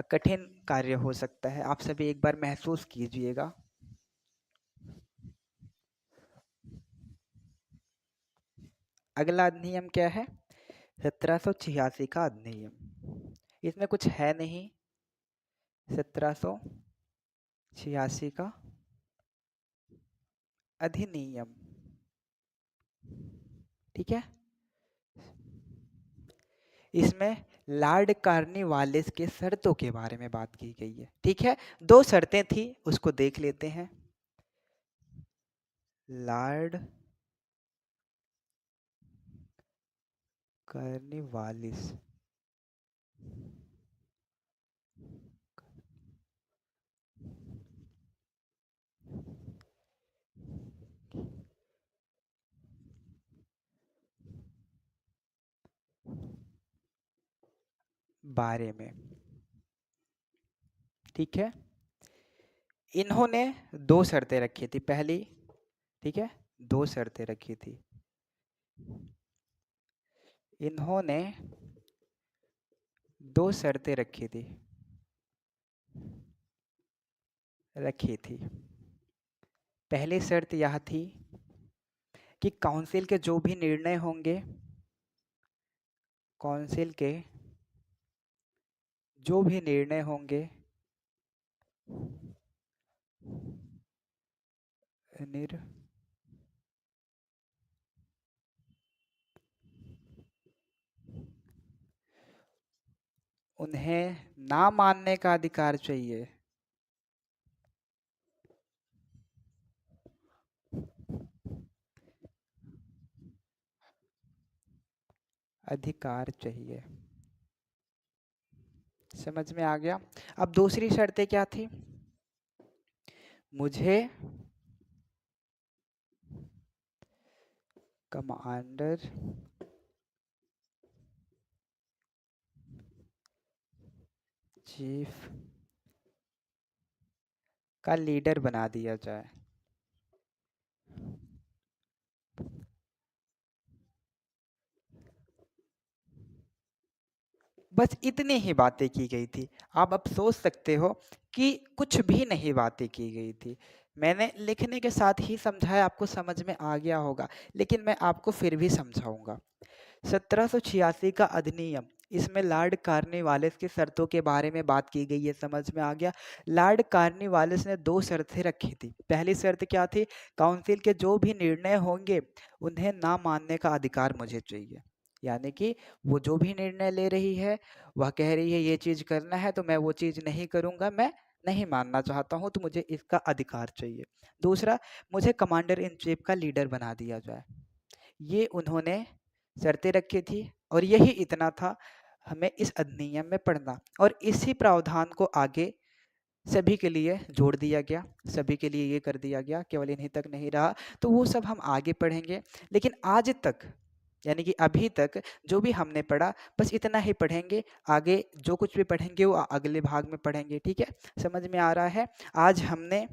कठिन कार्य हो सकता है, आप सभी एक बार महसूस कीजिएगा। अगला अधिनियम क्या है? 1786 का अधिनियम। इसमें कुछ है नहीं, 1786 का अधिनियम। ठीक है, इसमें लॉर्ड कार्नवालिस के शर्तों के बारे में बात की गई है। ठीक है, दो शर्तें थी, उसको देख लेते हैं। लॉर्ड कार्नवालिस बारे में, ठीक है। इन्होंने दो शर्तें रखी थी। पहली, ठीक है, दो शर्तें रखी थी। इन्होंने दो शर्तें रखी थी। पहली शर्त यह थी कि काउंसिल के जो भी निर्णय होंगे, काउंसिल के जो भी निर्णय होंगे निर उन्हें ना मानने का अधिकार चाहिए। अधिकार चाहिए। समझ में आ गया। अब दूसरी शर्तें क्या थी? मुझे कमांडर चीफ का लीडर बना दिया जाए। बस इतनी ही बातें की गई थी। आप अब सोच सकते हो कि कुछ भी नहीं बातें की गई थी। मैंने लिखने के साथ ही समझाया, आपको समझ में आ गया होगा, लेकिन मैं आपको फिर भी समझाऊंगा। 1786 का अधिनियम, इसमें लॉर्ड कॉर्नवालिस की शर्तों के बारे में बात की गई है। समझ में आ गया। लॉर्ड कॉर्नवालिस ने दो शर्तें रखी थी। पहली शर्त क्या थी? काउंसिल के जो भी निर्णय होंगे उन्हें ना मानने का अधिकार मुझे चाहिए। यानी कि वो जो भी निर्णय ले रही है, वह कह रही है ये चीज करना है तो मैं वो चीज नहीं करूंगा, मैं नहीं मानना चाहता हूं, तो मुझे इसका अधिकार चाहिए। दूसरा, मुझे कमांडर इन चीफ का लीडर बना दिया जाए। ये उन्होंने शर्तें रखी थी और यही इतना था हमें इस अधिनियम में पढ़ना, और इसी प्रावधान को आगे सभी के लिए जोड़ दिया गया। सभी के लिए ये कर दिया गया, केवल इन्हीं तक नहीं रहा। तो वो सब हम आगे पढ़ेंगे, लेकिन आज तक यानी कि अभी तक जो भी हमने पढ़ा बस इतना ही पढ़ेंगे। आगे जो कुछ भी पढ़ेंगे वो अगले भाग में पढ़ेंगे। ठीक है, समझ में आ रहा है? आज हमने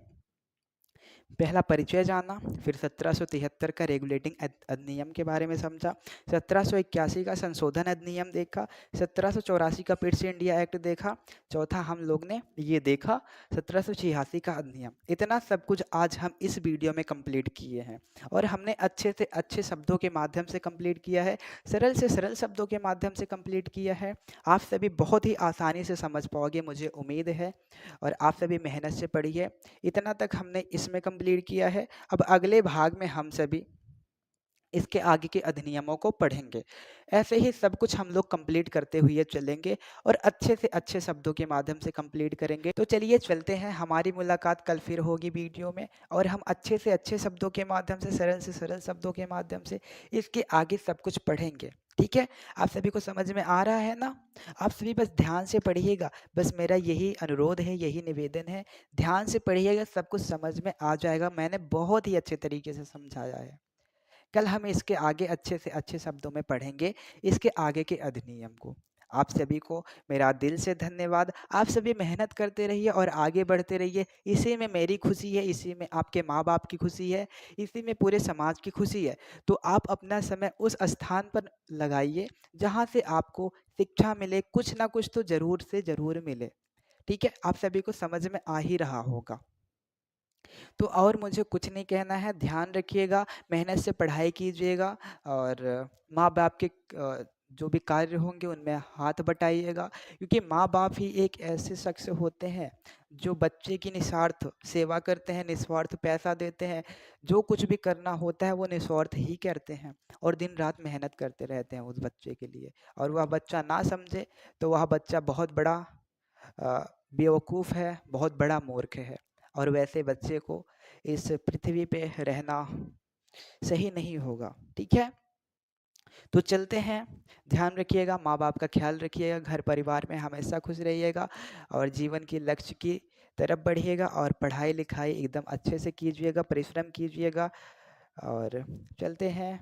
पहला परिचय जाना, फिर 1773 का रेगुलेटिंग अधिनियम के बारे में समझा, 1781 का संशोधन अधिनियम देखा, 1784 का पिट्स इंडिया एक्ट देखा, चौथा हम लोग ने ये देखा 1786 का अधिनियम। इतना सब कुछ आज हम इस वीडियो में कंप्लीट किए हैं, और हमने अच्छे से अच्छे शब्दों के माध्यम से कंप्लीट किया है, सरल से सरल शब्दों के माध्यम से कंप्लीट किया है। आप सभी बहुत ही आसानी से समझ पाओगे, मुझे उम्मीद है, और आप सभी मेहनत से पढ़िए। इतना तक हमने इसमें कंप्लीट किया है। अब अगले भाग में हम सभी इसके आगे के अधिनियमों को पढ़ेंगे। ऐसे ही सब कुछ हम लोग कंप्लीट करते हुए चलेंगे और अच्छे से अच्छे शब्दों के माध्यम से कंप्लीट करेंगे। तो चलिए चलते हैं, हमारी मुलाकात कल फिर होगी वीडियो में, और हम अच्छे से अच्छे शब्दों के माध्यम से सरल शब्दों के माध्यम से इसके आगे सब कुछ पढ़ेंगे। ठीक है, आप सभी को समझ में आ रहा है ना? आप सभी बस ध्यान से पढ़िएगा, बस मेरा यही अनुरोध है, यही निवेदन है। ध्यान से पढ़िएगा, सब कुछ समझ में आ जाएगा। मैंने बहुत ही अच्छे तरीके से समझाया है। कल हम इसके आगे अच्छे से अच्छे शब्दों में पढ़ेंगे इसके आगे के अधिनियम को। आप सभी को मेरा दिल से धन्यवाद। आप सभी मेहनत करते रहिए और आगे बढ़ते रहिए। इसी में मेरी खुशी है, इसी में आपके माँ बाप की खुशी है, इसी में पूरे समाज की खुशी है। तो आप अपना समय उस स्थान पर लगाइए जहाँ से आपको शिक्षा मिले, कुछ ना कुछ तो जरूर से जरूर मिले। ठीक है, आप सभी को समझ में आ ही रहा होगा। तो और मुझे कुछ नहीं कहना है। ध्यान रखिएगा, मेहनत से पढ़ाई कीजिएगा, और माँ बाप के जो भी कार्य होंगे उनमें हाथ बटाइएगा, क्योंकि माँ बाप ही एक ऐसे शख्स होते हैं जो बच्चे की निस्वार्थ सेवा करते हैं, निस्वार्थ पैसा देते हैं। जो कुछ भी करना होता है वो निस्वार्थ ही करते हैं, और दिन रात मेहनत करते रहते हैं उस बच्चे के लिए। और वह बच्चा ना समझे तो वह बच्चा बहुत बड़ा बेवकूफ़ है, बहुत बड़ा मूर्ख है, और वैसे बच्चे को इस पृथ्वी पे रहना सही नहीं होगा। ठीक है, तो चलते हैं। ध्यान रखिएगा, माँ बाप का ख्याल रखिएगा, घर परिवार में हमेशा खुश रहिएगा, और जीवन के लक्ष्य की तरफ बढ़िएगा, और पढ़ाई लिखाई एकदम अच्छे से कीजिएगा, परिश्रम कीजिएगा, और चलते हैं।